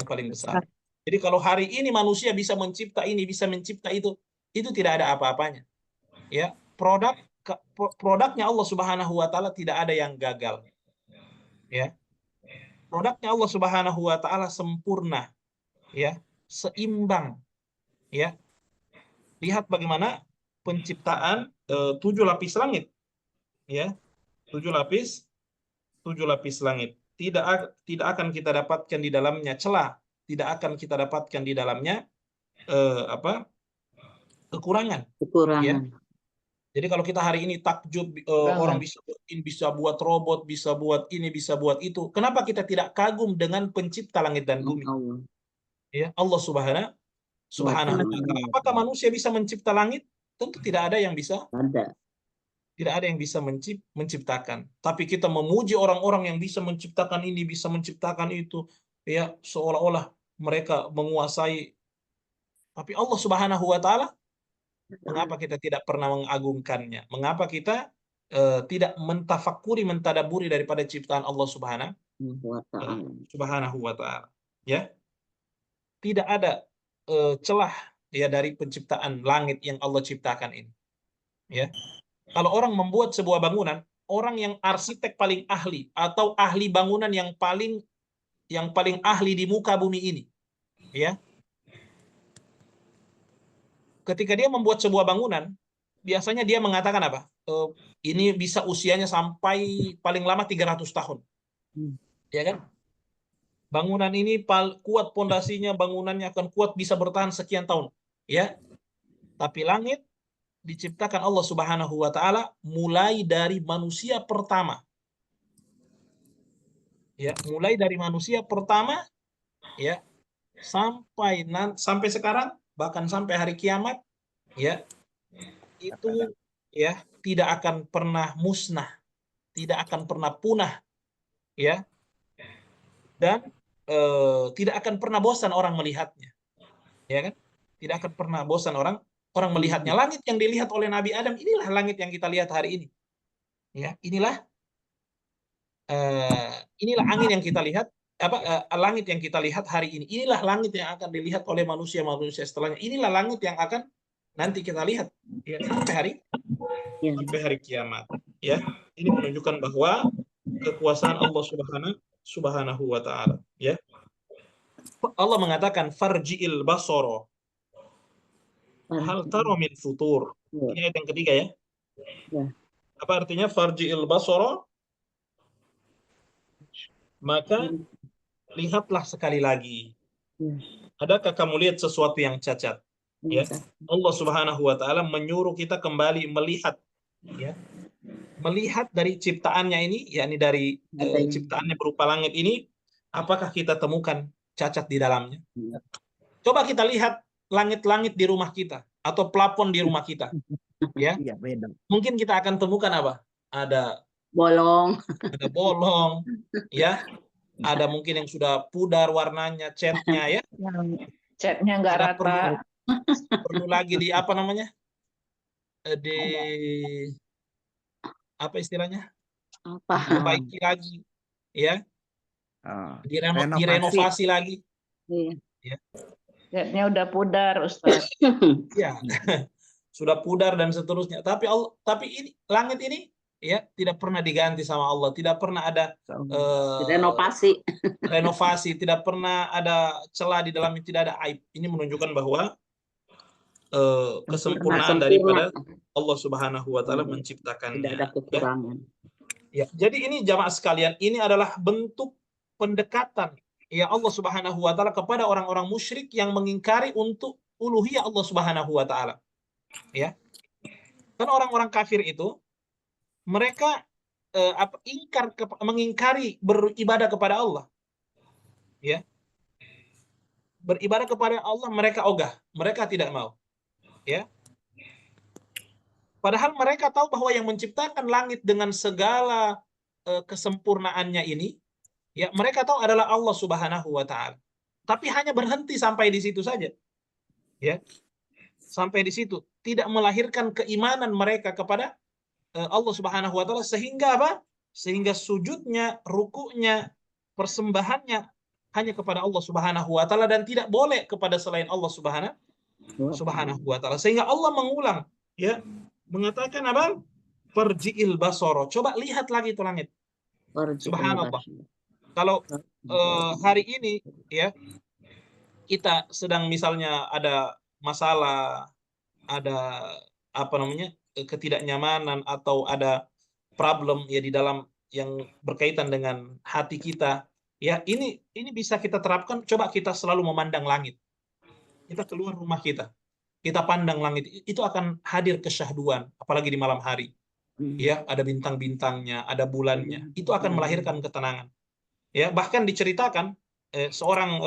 paling besar. Jadi kalau hari ini manusia bisa mencipta ini, bisa mencipta itu tidak ada apa-apanya. Ya, produknya Allah Subhanahu wa taala tidak ada yang gagal. Ya. Produknya Allah Subhanahu wa taala sempurna. Ya, seimbang. Ya. Lihat bagaimana penciptaan 7 lapis langit. Ya. 7 lapis langit. Tidak akan kita dapatkan di dalamnya celah, tidak akan kita dapatkan di dalamnya kekurangan. Ya. Jadi kalau kita hari ini takjub, orang bisa buat robot, bisa buat ini, bisa buat itu. Kenapa kita tidak kagum dengan pencipta langit dan bumi? Ya, Allah Subhanahu wa taala. Apakah manusia bisa mencipta langit? Tentu tidak ada yang bisa. Tidak ada yang bisa menciptakan. Tapi kita memuji orang-orang yang bisa menciptakan ini, bisa menciptakan itu, ya seolah-olah mereka menguasai. Tapi Allah Subhanahu wa taala, mengapa kita tidak pernah mengagungkannya? Mengapa kita tidak mentafakuri, mentadaburi daripada ciptaan Allah Subhanahu wa taala? Ya. Tidak ada celah ya dari penciptaan langit yang Allah ciptakan ini. Ya. Kalau orang membuat sebuah bangunan, orang yang arsitek paling ahli atau ahli bangunan yang paling ahli di muka bumi ini, ya. Ketika dia membuat sebuah bangunan, biasanya dia mengatakan apa? Ini bisa usianya sampai paling lama 300 tahun. Ya kan? Bangunan ini kuat pondasinya, bangunannya akan kuat, bisa bertahan sekian tahun, ya. Tapi langit diciptakan Allah Subhanahu wa taala mulai dari manusia pertama. Ya, mulai dari manusia pertama ya sampai sekarang, bahkan sampai hari kiamat, ya. Itu ya tidak akan pernah musnah, tidak akan pernah punah, ya. Dan tidak akan pernah bosan orang melihatnya. Ya kan? Tidak akan pernah bosan orang melihatnya. Langit yang dilihat oleh Nabi Adam, inilah langit yang kita lihat hari ini. Ya, inilah angin yang kita lihat, langit yang kita lihat hari ini. Inilah langit yang akan dilihat oleh manusia setelahnya. Inilah langit yang akan nanti kita lihat ya, sampai hari kiamat. Ya, ini menunjukkan bahwa kekuasaan Allah Subhanahu wa taala. Ya. Allah mengatakan farji'il basara hal tara min futur. Ini ayat yang ketiga ya. Apa artinya farji'il basara? Maka lihatlah sekali lagi. Adakah kamu lihat sesuatu yang cacat? Ya. Allah Subhanahu wa taala menyuruh kita kembali melihat, ya. Melihat dari ciptaannya ini, yakni dari ciptaannya berupa langit ini, apakah kita temukan cacat di dalamnya? Coba kita lihat langit-langit di rumah kita atau plafon di rumah kita. Ya. Mungkin kita akan temukan apa? Ada bolong, ya. Ada mungkin yang sudah pudar warnanya, catnya ya. Catnya nggak rata. Perlu lagi di apa namanya? Apa istilahnya? Diperbaiki lagi, ya. Direnovasi lagi. Ya. Catnya udah pudar, Ustaz. Ya. Sudah pudar dan seterusnya. Tapi ini langit ini ya tidak pernah diganti sama Allah, tidak pernah ada renovasi, tidak pernah ada celah di dalamnya, tidak ada aib. Ini menunjukkan bahwa kesempurnaan daripada Allah Subhanahu wa taala menciptakannya. Tidak ada kekurangan. Ya, jadi ini jamaah sekalian, ini adalah bentuk pendekatan ya Allah Subhanahu wa taala kepada orang-orang musyrik yang mengingkari untuk uluhiyah Allah Subhanahu wa taala. Ya. Kan orang-orang kafir itu mereka mengingkari beribadah kepada Allah. Ya. Beribadah kepada Allah mereka ogah, mereka tidak mau. Ya. Padahal mereka tahu bahwa yang menciptakan langit dengan segala kesempurnaannya ini, ya mereka tahu adalah Allah Subhanahu wa taala. Tapi hanya berhenti sampai di situ saja. Ya. Sampai di situ, tidak melahirkan keimanan mereka kepada Allah Subhanahu wa taala sehingga apa? Sehingga sujudnya, rukuknya, persembahannya hanya kepada Allah Subhanahu wa taala dan tidak boleh kepada selain Allah Subhanahu wa taala. Sehingga Allah mengulang ya, mengatakan apa? Farji'il basara. Coba lihat lagi itu langit. Subhanallah. Kalau hari ini ya kita sedang misalnya ada masalah, ada apa namanya? Ketidaknyamanan atau ada problem ya di dalam yang berkaitan dengan hati kita. Ya, ini bisa kita terapkan. Coba kita selalu memandang langit. Kita keluar rumah kita pandang langit, itu akan hadir kesyahduan, apalagi di malam hari. Ya, ada bintang-bintangnya, ada bulannya. Itu akan melahirkan ketenangan. Ya, bahkan diceritakan seorang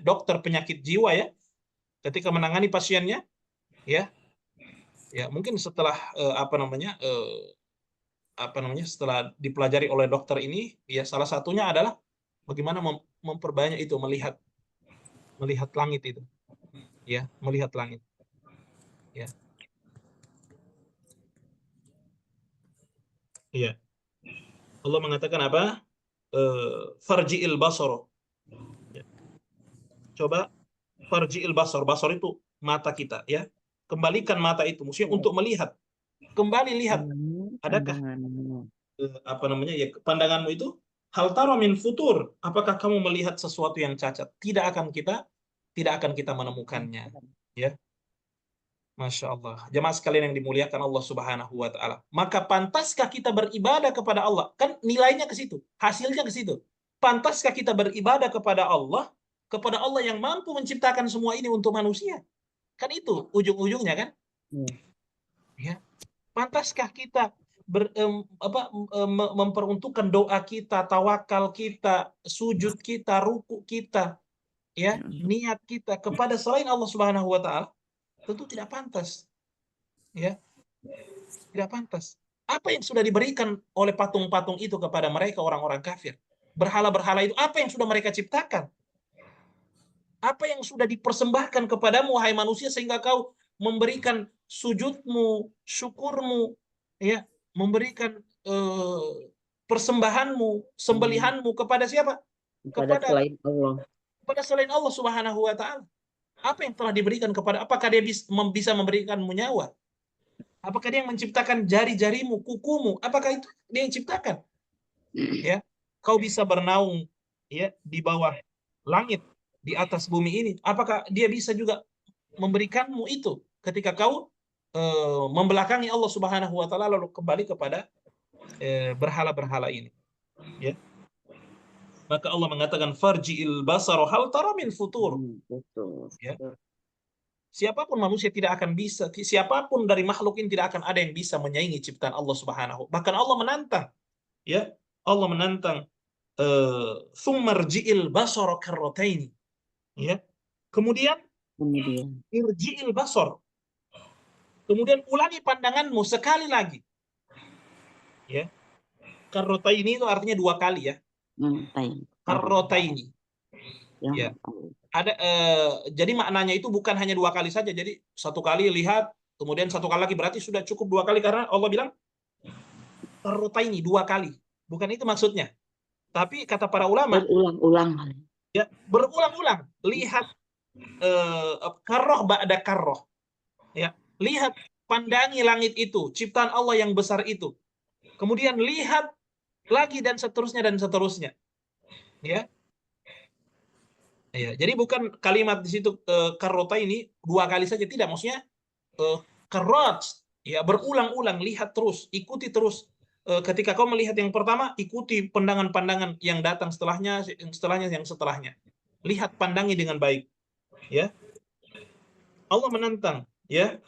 dokter penyakit jiwa ya, ketika menangani pasiennya, ya, Ya, mungkin setelah setelah dipelajari oleh dokter ini, ya salah satunya adalah bagaimana memperbanyak itu melihat langit itu, ya, melihat langit, ya. Iya. Allah mengatakan apa? Farji'il basara. Ya. Coba farji'il basar. Basar itu mata kita, ya. Kembalikan mata itu, maksudnya untuk melihat. Kembali lihat, adakah ya pandanganmu itu hal tara min futur? Apakah kamu melihat sesuatu yang cacat? Tidak akan kita menemukannya, ya. Masya Allah. Jemaah sekalian yang dimuliakan Allah Subhanahu wa Ta'ala. Maka pantaskah kita beribadah kepada Allah? Kan nilainya ke situ, hasilnya ke situ. Pantaskah kita beribadah kepada Allah yang mampu menciptakan semua ini untuk manusia? Kan itu ujung-ujungnya kan? Ya. Pantaskah kita memperuntukkan doa kita, tawakal kita, sujud kita, ruku kita, ya, niat kita kepada selain Allah Subhanahu wa Ta'ala? Tentu tidak pantas. Ya, tidak pantas. Apa yang sudah diberikan oleh patung-patung itu kepada mereka orang-orang kafir? Berhala-berhala itu apa yang sudah mereka ciptakan? Apa yang sudah dipersembahkan kepadamu wahai manusia sehingga kau memberikan sujudmu, syukurmu, ya, memberikan persembahanmu, sembelihanmu kepada siapa? Kepada selain Allah. Kepada selain Allah Subhanahu wa Ta'ala. Apa yang telah diberikan kepada, apakah dia bisa memberikanmu nyawa? Apakah dia yang menciptakan jari-jarimu, kukumu? Apakah itu dia yang ciptakan? Ya, kau bisa bernaung, ya, di bawah langit, di atas bumi ini. Apakah dia bisa juga memberikanmu itu ketika kau membelakangi Allah Subhanahu wa Ta'ala lalu kembali kepada berhala-berhala ini? Ya. Maka Allah mengatakan farji'il basara hal tara min futur. Ya. Siapapun manusia tidak akan bisa, siapapun dari makhluk ini tidak akan ada yang bisa menyaingi ciptaan Allah Subhanahu. Bahkan Allah menantang, ya, Allah menantang tsummarji'il basara karrataini, ya. Kemudian irji'il basar. Kemudian ulangi pandanganmu sekali lagi. Ya. Karrataini itu artinya dua kali, ya. Karrataini. Ya. Ada jadi maknanya itu bukan hanya dua kali saja. Jadi satu kali lihat, kemudian satu kali lagi, berarti sudah cukup dua kali karena Allah bilang karrataini, dua kali. Bukan itu maksudnya. Tapi kata para ulama, berulang-ulang. Ya, berulang-ulang. Lihat karroh ba'da karroh. Ya, lihat, pandangi langit itu, ciptaan Allah yang besar itu. Kemudian lihat lagi dan seterusnya dan seterusnya. Ya. Ya, jadi bukan kalimat di situ karrota ini dua kali saja, tidak, maksudnya karrot, ya, berulang-ulang, lihat terus, ikuti terus. Ketika kau melihat yang pertama, ikuti pandangan-pandangan yang datang setelahnya, yang setelahnya. Lihat, pandangi dengan baik. Ya. Allah menantang, ya,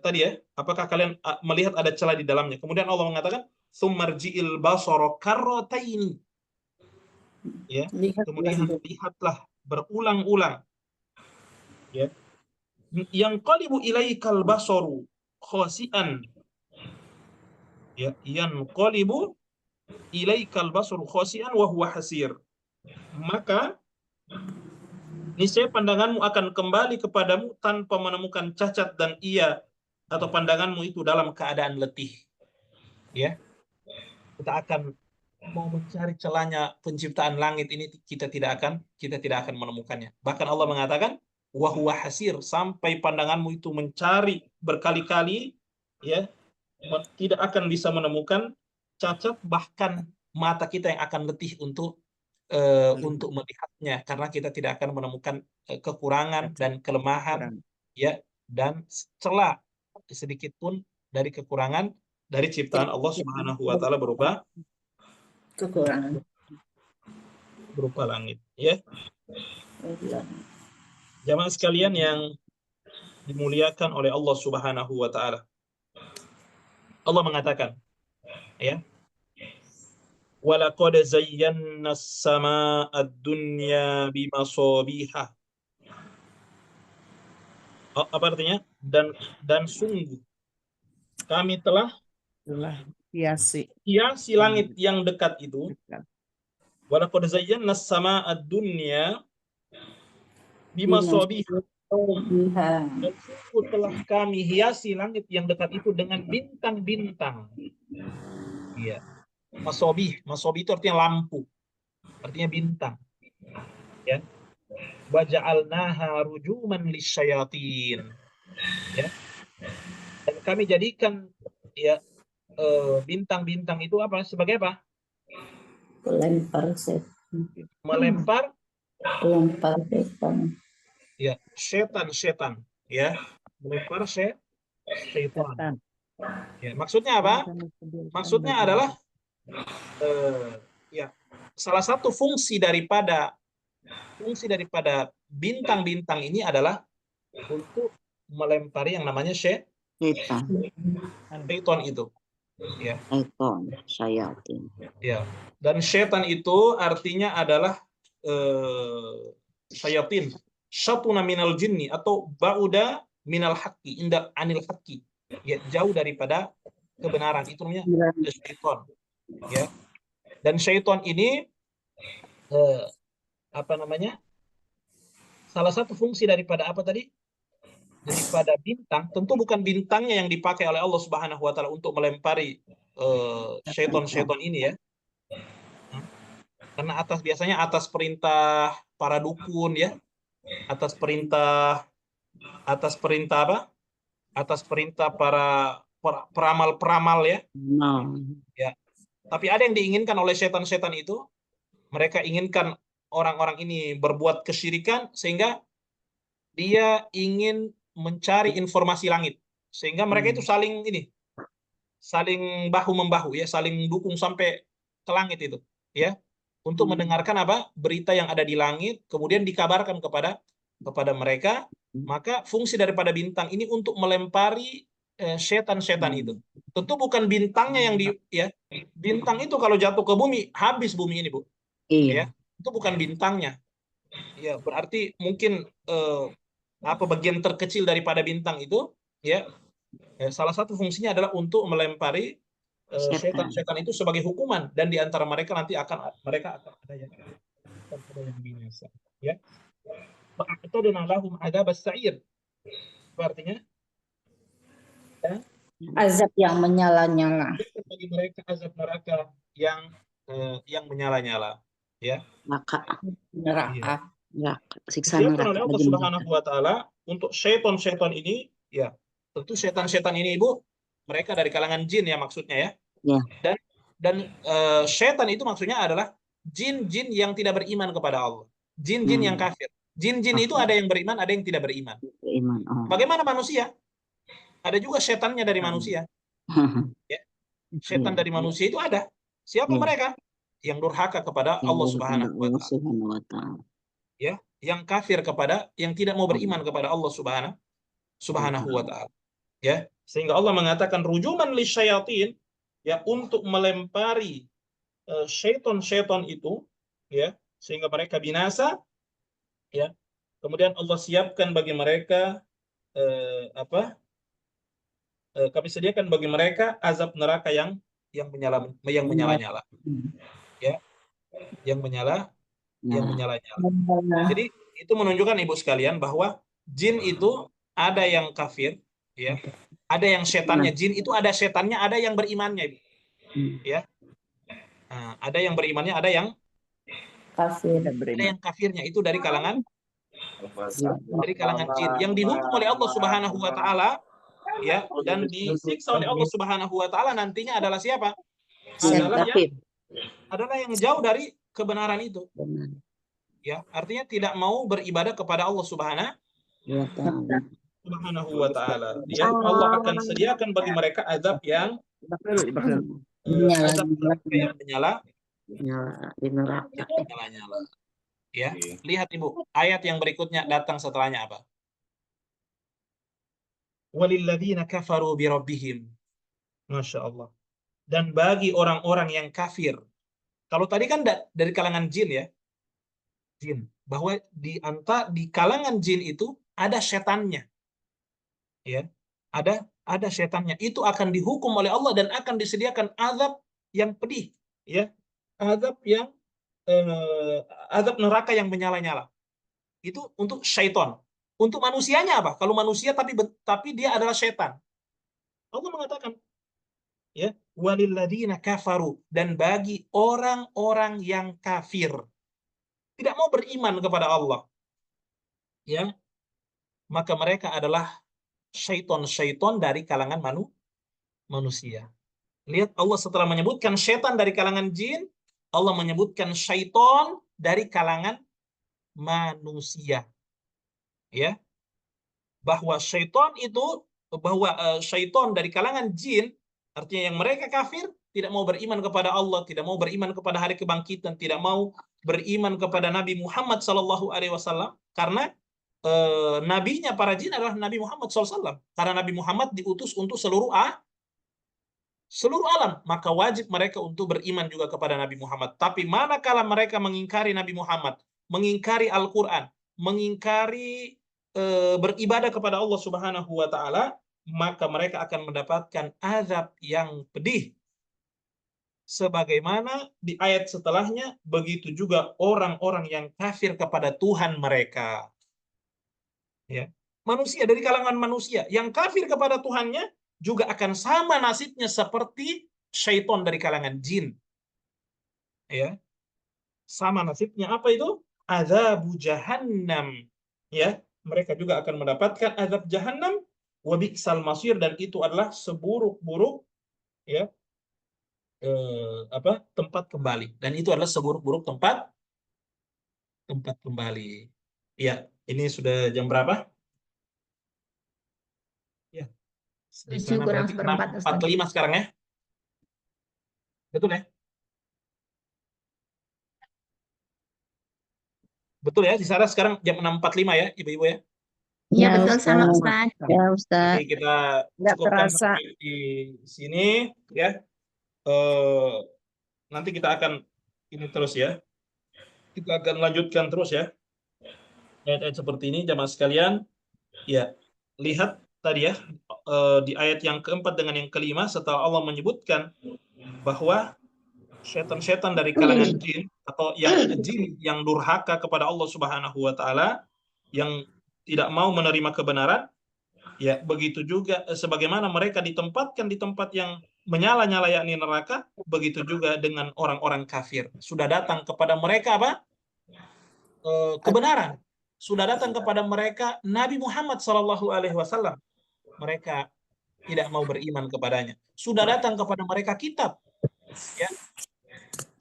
tadi, ya, apakah kalian melihat ada celah di dalamnya? Kemudian Allah mengatakan tsummarji'il basara karrataini. Ya, kemudian lihatlah berulang-ulang. Ya. Yang qalibu ilaikal basaru khasi'an. Ya, yang qalibu ilaikal basaru khasi'an wa huwa hasir. Maka niscaya pandanganmu akan kembali kepadamu tanpa menemukan cacat dan ia atau pandanganmu itu dalam keadaan letih. Ya. Kita akan mau mencari celahnya penciptaan langit ini, kita tidak akan menemukannya. Bahkan Allah mengatakan wa huwa hasir, sampai pandanganmu itu mencari berkali-kali, ya, tidak akan bisa menemukan cacat, bahkan mata kita yang akan letih untuk melihatnya karena kita tidak akan menemukan kekurangan dan kelemahan, ya, dan celah sedikit pun dari kekurangan dari ciptaan Allah Subhanahu wa Ta'ala berupa Kekurangan. berupa langit, ya. Jamaah sekalian yang dimuliakan oleh Allah Subhanahu wa Ta'ala, Allah mengatakan, ya, walaqad zayyana as-samaa'a ad-dunya bimasabiha. apa artinya? Dan sungguh kami telah hiasi hiasi langit yang dekat itu. dekat. Walaqad zayyana as-samaa'a ad-dunya bimasabih. Dan sungguh telah kami hiasi langit yang dekat itu dengan bintang-bintang. Iya. Masobih itu artinya lampu. Artinya bintang. Ya. Wa ja'alnaha rujuman lisyayatin. Ya. Dan kami jadikan ya bintang-bintang itu apa? Sebagai apa? Lempar setan. Melempar Lempar setan. ya setan-setan ya. Melempar setan. Setan. Ya, maksudnya apa? Maksudnya adalah ya salah satu fungsi daripada bintang-bintang ini adalah untuk melempari yang namanya Setan. syaitan itu. Ya. Setan. Syayatin. Ya. Dan syaitan itu artinya adalah syayatin. Syatuna minal jinni atau ba'uda minal haqqi inda anil haqqi. Ya, jauh daripada kebenaran. Itu namanya syaitan. Ya. Dan syaitan ini apa namanya? Salah satu fungsi daripada apa tadi? Daripada bintang, tentu bukan bintangnya yang dipakai oleh Allah Subhanahu wa taala untuk melempari syaitan-syaitan ini ya. Karena biasanya atas perintah para dukun ya. Atas perintah apa? Atas perintah para peramal-peramal ya. Ya. Tapi ada yang diinginkan oleh setan-setan itu, mereka inginkan orang-orang ini berbuat kesyirikan sehingga dia ingin mencari informasi langit. Sehingga mereka itu saling bahu membahu ya, saling dukung sampai ke langit itu, ya. Untuk mendengarkan apa? Berita yang ada di langit, kemudian dikabarkan kepada mereka. Maka fungsi daripada bintang ini untuk melempari setan-setan itu. Tentu bukan bintangnya yang bintang itu kalau jatuh ke bumi, habis bumi ini, Bu. Iya. Ya. Itu bukan bintangnya. Ya, berarti mungkin bagian terkecil daripada bintang itu, ya. Salah satu fungsinya adalah untuk melempari setan-setan itu sebagai hukuman, dan di antara mereka nanti mereka akan ada yang binasa. Ya. Fa'atadna lahum adzabas sa'ir. Artinya Azab yang menyala-nyala. bagi mereka azab neraka yang menyala-nyala, ya. Neraka. Siksa Disiapkan oleh neraka Allah bagi Subhanahu wa taala untuk setan-setan ini, ya. Tentu setan-setan ini, Ibu, mereka dari kalangan jin ya maksudnya ya. Ya. Dan setan itu maksudnya adalah jin-jin yang tidak beriman kepada Allah. Jin-jin yang kafir. Jin-jin itu ada yang beriman, ada yang tidak beriman. Beriman. Bagaimana manusia? Ada juga setannya dari manusia. Ya. Setan dari manusia itu ada. Siapa mereka? Yang durhaka kepada Allah Subhanahu wa taala. Ya, yang kafir kepada, yang tidak mau beriman kepada Allah Subhanahu wa taala. Ya, sehingga Allah mengatakan rujuman lisyayatin, ya, untuk melempari syaitan-syaitan itu, ya, sehingga mereka binasa, ya. Kemudian Allah siapkan bagi mereka kami sediakan bagi mereka azab neraka yang menyala-nyala. Ya. Yang menyala-nyala. Jadi itu menunjukkan, Ibu sekalian, bahwa jin itu ada yang kafir, ya. Ada yang setannya. Jin itu ada setannya, ada yang berimannya, Ibu. Ya. Nah, ada yang berimannya, ada yang kafirnya. Itu dari kalangan jin yang dihukum oleh Allah Subhanahu wa taala, ya, dan disiksa oleh Allah Subhanahu wa taala nantinya adalah siapa? Adalah yang jauh dari kebenaran itu. Ya, artinya tidak mau beribadah kepada Allah Subhanahu wa taala. Ya, Allah akan sediakan bagi mereka azab yang menyala-nyala. Ya, lihat Ibu, ayat yang berikutnya datang setelahnya apa? Walilladzina kafaru bi rabbihim. Masya Allah. Dan bagi orang-orang yang kafir. Kalau tadi kan dari kalangan jin ya. Jin. Bahwa di kalangan jin itu ada setannya. ya, ada setannya, itu akan dihukum oleh Allah dan akan disediakan azab yang pedih, ya, azab yang azab neraka yang menyala-nyala. Itu untuk syaitan. Untuk manusianya apa? Kalau manusia tapi dia adalah setan. Allah mengatakan, ya, walilladzina kafaru, dan bagi orang-orang yang kafir, tidak mau beriman kepada Allah, ya, maka mereka adalah syaiton-syaiton dari kalangan manusia. Lihat, Allah setelah menyebutkan syaitan dari kalangan jin, Allah menyebutkan syaiton dari kalangan manusia, ya, bahwa syaiton dari kalangan jin, artinya yang mereka kafir, tidak mau beriman kepada Allah, tidak mau beriman kepada hari kebangkitan, tidak mau beriman kepada Nabi Muhammad SAW, karena nabinya para jin adalah Nabi Muhammad SAW, karena Nabi Muhammad diutus untuk seluruh alam, maka wajib mereka untuk beriman juga kepada Nabi Muhammad. Tapi manakala mereka mengingkari Nabi Muhammad, mengingkari Al-Quran, mengingkari beribadah kepada Allah Subhanahu wa Ta'ala, maka mereka akan mendapatkan azab yang pedih. Sebagaimana di ayat setelahnya, begitu juga orang-orang yang kafir kepada Tuhan mereka. Ya. Manusia dari kalangan manusia yang kafir kepada Tuhannya juga akan sama nasibnya seperti syaitan dari kalangan jin. Ya. Sama nasibnya, apa itu? Azabu jahannam. Ya, mereka juga akan mendapatkan azab jahannam, wa bi'sal masir, dan itu adalah seburuk-buruk, ya, tempat kembali. Dan itu adalah seburuk-buruk tempat kembali. Ya, ini sudah jam berapa? Ya. Di 7 sana kurang berarti seperempat, Ustaz. 6.45 sekarang, ya. Betul, ya? Betul, ya? Di sana sekarang jam 6.45, ya, Ibu-ibu, ya. Iya, Ya, betul sama Ustaz. Ustaz. Ya, Ustaz. Oke, kita Nggak cukupkan terasa. sampai di sini, ya. Nanti kita akan ini terus, ya. Kita akan lanjutkan terus, ya. Ayat-ayat seperti ini, jamaah sekalian. Ya, lihat tadi, ya, di ayat yang keempat dengan yang kelima, setelah Allah menyebutkan bahwa setan-setan dari kalangan jin, atau jin yang durhaka kepada Allah Subhanahu wa Ta'ala, yang tidak mau menerima kebenaran, ya, begitu juga sebagaimana mereka ditempatkan di tempat yang menyala-nyala, yakni neraka, begitu juga dengan orang-orang kafir. Sudah datang kepada mereka apa? Kebenaran. Sudah datang kepada mereka Nabi Muhammad SAW. Mereka tidak mau beriman kepadanya. Sudah datang kepada mereka kitab, ya.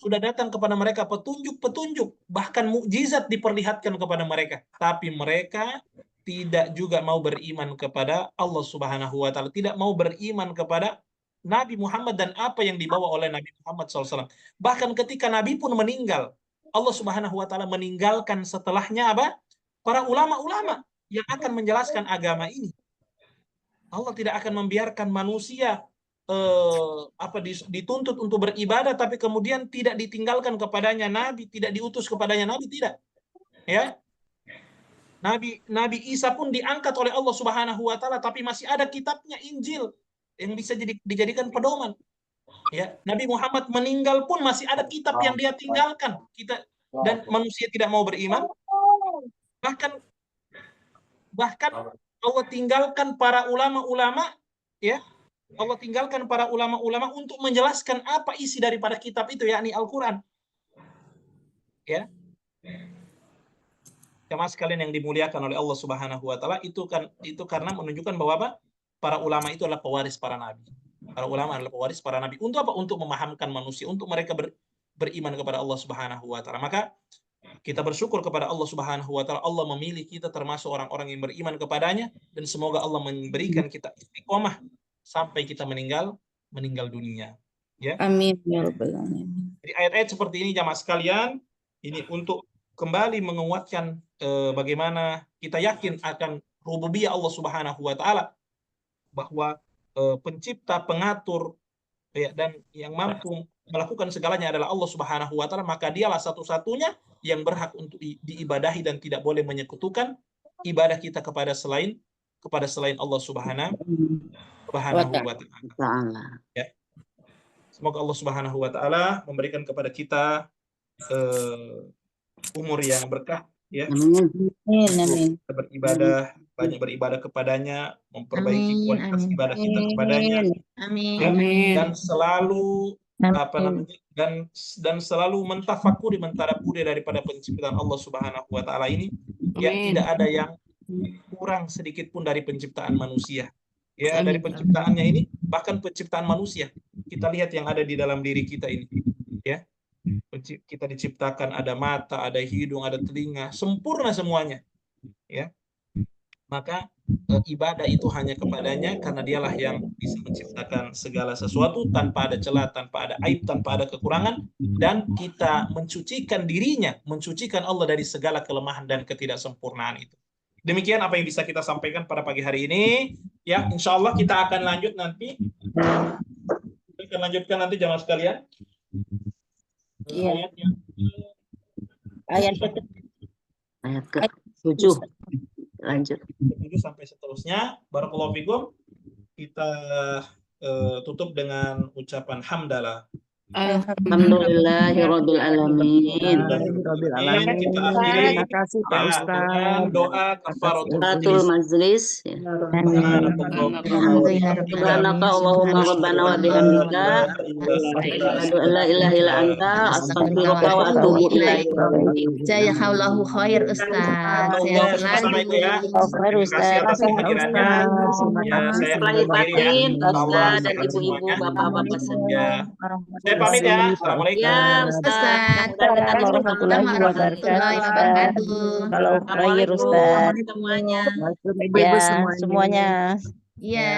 Sudah datang kepada mereka petunjuk-petunjuk, bahkan mukjizat diperlihatkan kepada mereka, tapi mereka tidak juga mau beriman kepada Allah Subhanahu wa Ta'ala, tidak mau beriman kepada Nabi Muhammad dan apa yang dibawa oleh Nabi Muhammad SAW. Bahkan ketika Nabi pun meninggal, Allah Subhanahu wa Ta'ala meninggalkan setelahnya apa? Para ulama-ulama yang akan menjelaskan agama ini. Allah tidak akan membiarkan manusia dituntut untuk beribadah, tapi kemudian tidak ditinggalkan kepadanya Nabi, tidak diutus kepadanya Nabi, tidak. Ya, Nabi Isa pun diangkat oleh Allah Subhanahu wa Ta'ala, tapi masih ada kitabnya, Injil, yang bisa dijadikan pedoman. Ya, Nabi Muhammad meninggal pun masih ada kitab yang dia tinggalkan. Dan manusia tidak mau beriman. Bahkan Allah tinggalkan para ulama-ulama, ya. Allah tinggalkan para ulama-ulama untuk menjelaskan apa isi daripada kitab itu, yakni Al-Quran. Ya. Jamaah sekalian yang dimuliakan oleh Allah Subhanahu wa Ta'ala, itu karena menunjukkan bahwa apa? Para ulama itu adalah pewaris para nabi. Para ulama adalah pewaris para nabi. Untuk apa? Untuk memahamkan manusia, untuk mereka beriman kepada Allah Subhanahu wa Ta'ala. Maka kita bersyukur kepada Allah Subhanahu wa Ta'ala, Allah memilih kita termasuk orang-orang yang beriman kepadanya, dan semoga Allah memberikan kita istiqomah sampai kita meninggal dunia. Ya. Amin ya rabbal alamin. Jadi ayat-ayat seperti ini, jamaah sekalian, ini untuk kembali menguatkan bagaimana kita yakin akan rububiyah Allah Subhanahu wa Ta'ala, bahwa pencipta, pengatur, ya, dan yang mampu melakukan segalanya adalah Allah Subhanahu wa Ta'ala, maka dialah satu-satunya yang berhak untuk diibadahi dan tidak boleh menyekutukan ibadah kita kepada selain kepada selain Allah Subhanahu wa Ta'ala. Ta'ala. Semoga Allah Subhanahu wa Ta'ala memberikan kepada kita umur yang berkah, ya, Amin. kita beribadah, banyak beribadah kepadanya, memperbaiki kualitas ibadah kita kepadanya, Amin. ya, dan selalu dan selalu mentafakuri, mentadabburi daripada penciptaan Allah Subhanahu wa Ta'ala ini, ya, tidak ada yang kurang sedikit pun dari penciptaan manusia. Ya, dari penciptaannya ini, bahkan penciptaan manusia, kita lihat yang ada di dalam diri kita ini, ya. Kita diciptakan ada mata, ada hidung, ada telinga, sempurna semuanya, ya. Maka ibadah itu hanya kepadanya, karena dialah yang bisa menciptakan segala sesuatu tanpa ada celah, tanpa ada aib, tanpa ada kekurangan, dan kita mencucikan dirinya, mencucikan Allah dari segala kelemahan dan ketidaksempurnaan itu. Demikian apa yang bisa kita sampaikan pada pagi hari ini. Ya, insya Allah kita akan lanjut nanti. Kita akan lanjutkan nanti jamaah sekalian. Iya. Ayat ke-7. Lanjut. 7 sampai seterusnya. Barakallahu fikum. Kita tutup dengan ucapan hamdalah. Alhamdulillahirabbil alamin. Kita akhiri Terima kasih Pak dengan Ustaz. doa kafaratul Majlis. Subhanaka Allahumma rabbana wa bihamdika asyhadu an la ilaha illa anta astaghfiruka wa atubu ilaik. Jazakallahu khair Ustaz. Sehat selalu. Khair Ustaz. Ya, saya Lahirin Allah Ustaz dan ibu-ibu, bapak-bapak ya. Saya pamit ya. Assalamualaikum. Ya, Ustaz. Warahmatullahi wabarakatuh. Kalau khair Ustaz. semuanya. Ya, semuanya. Iya.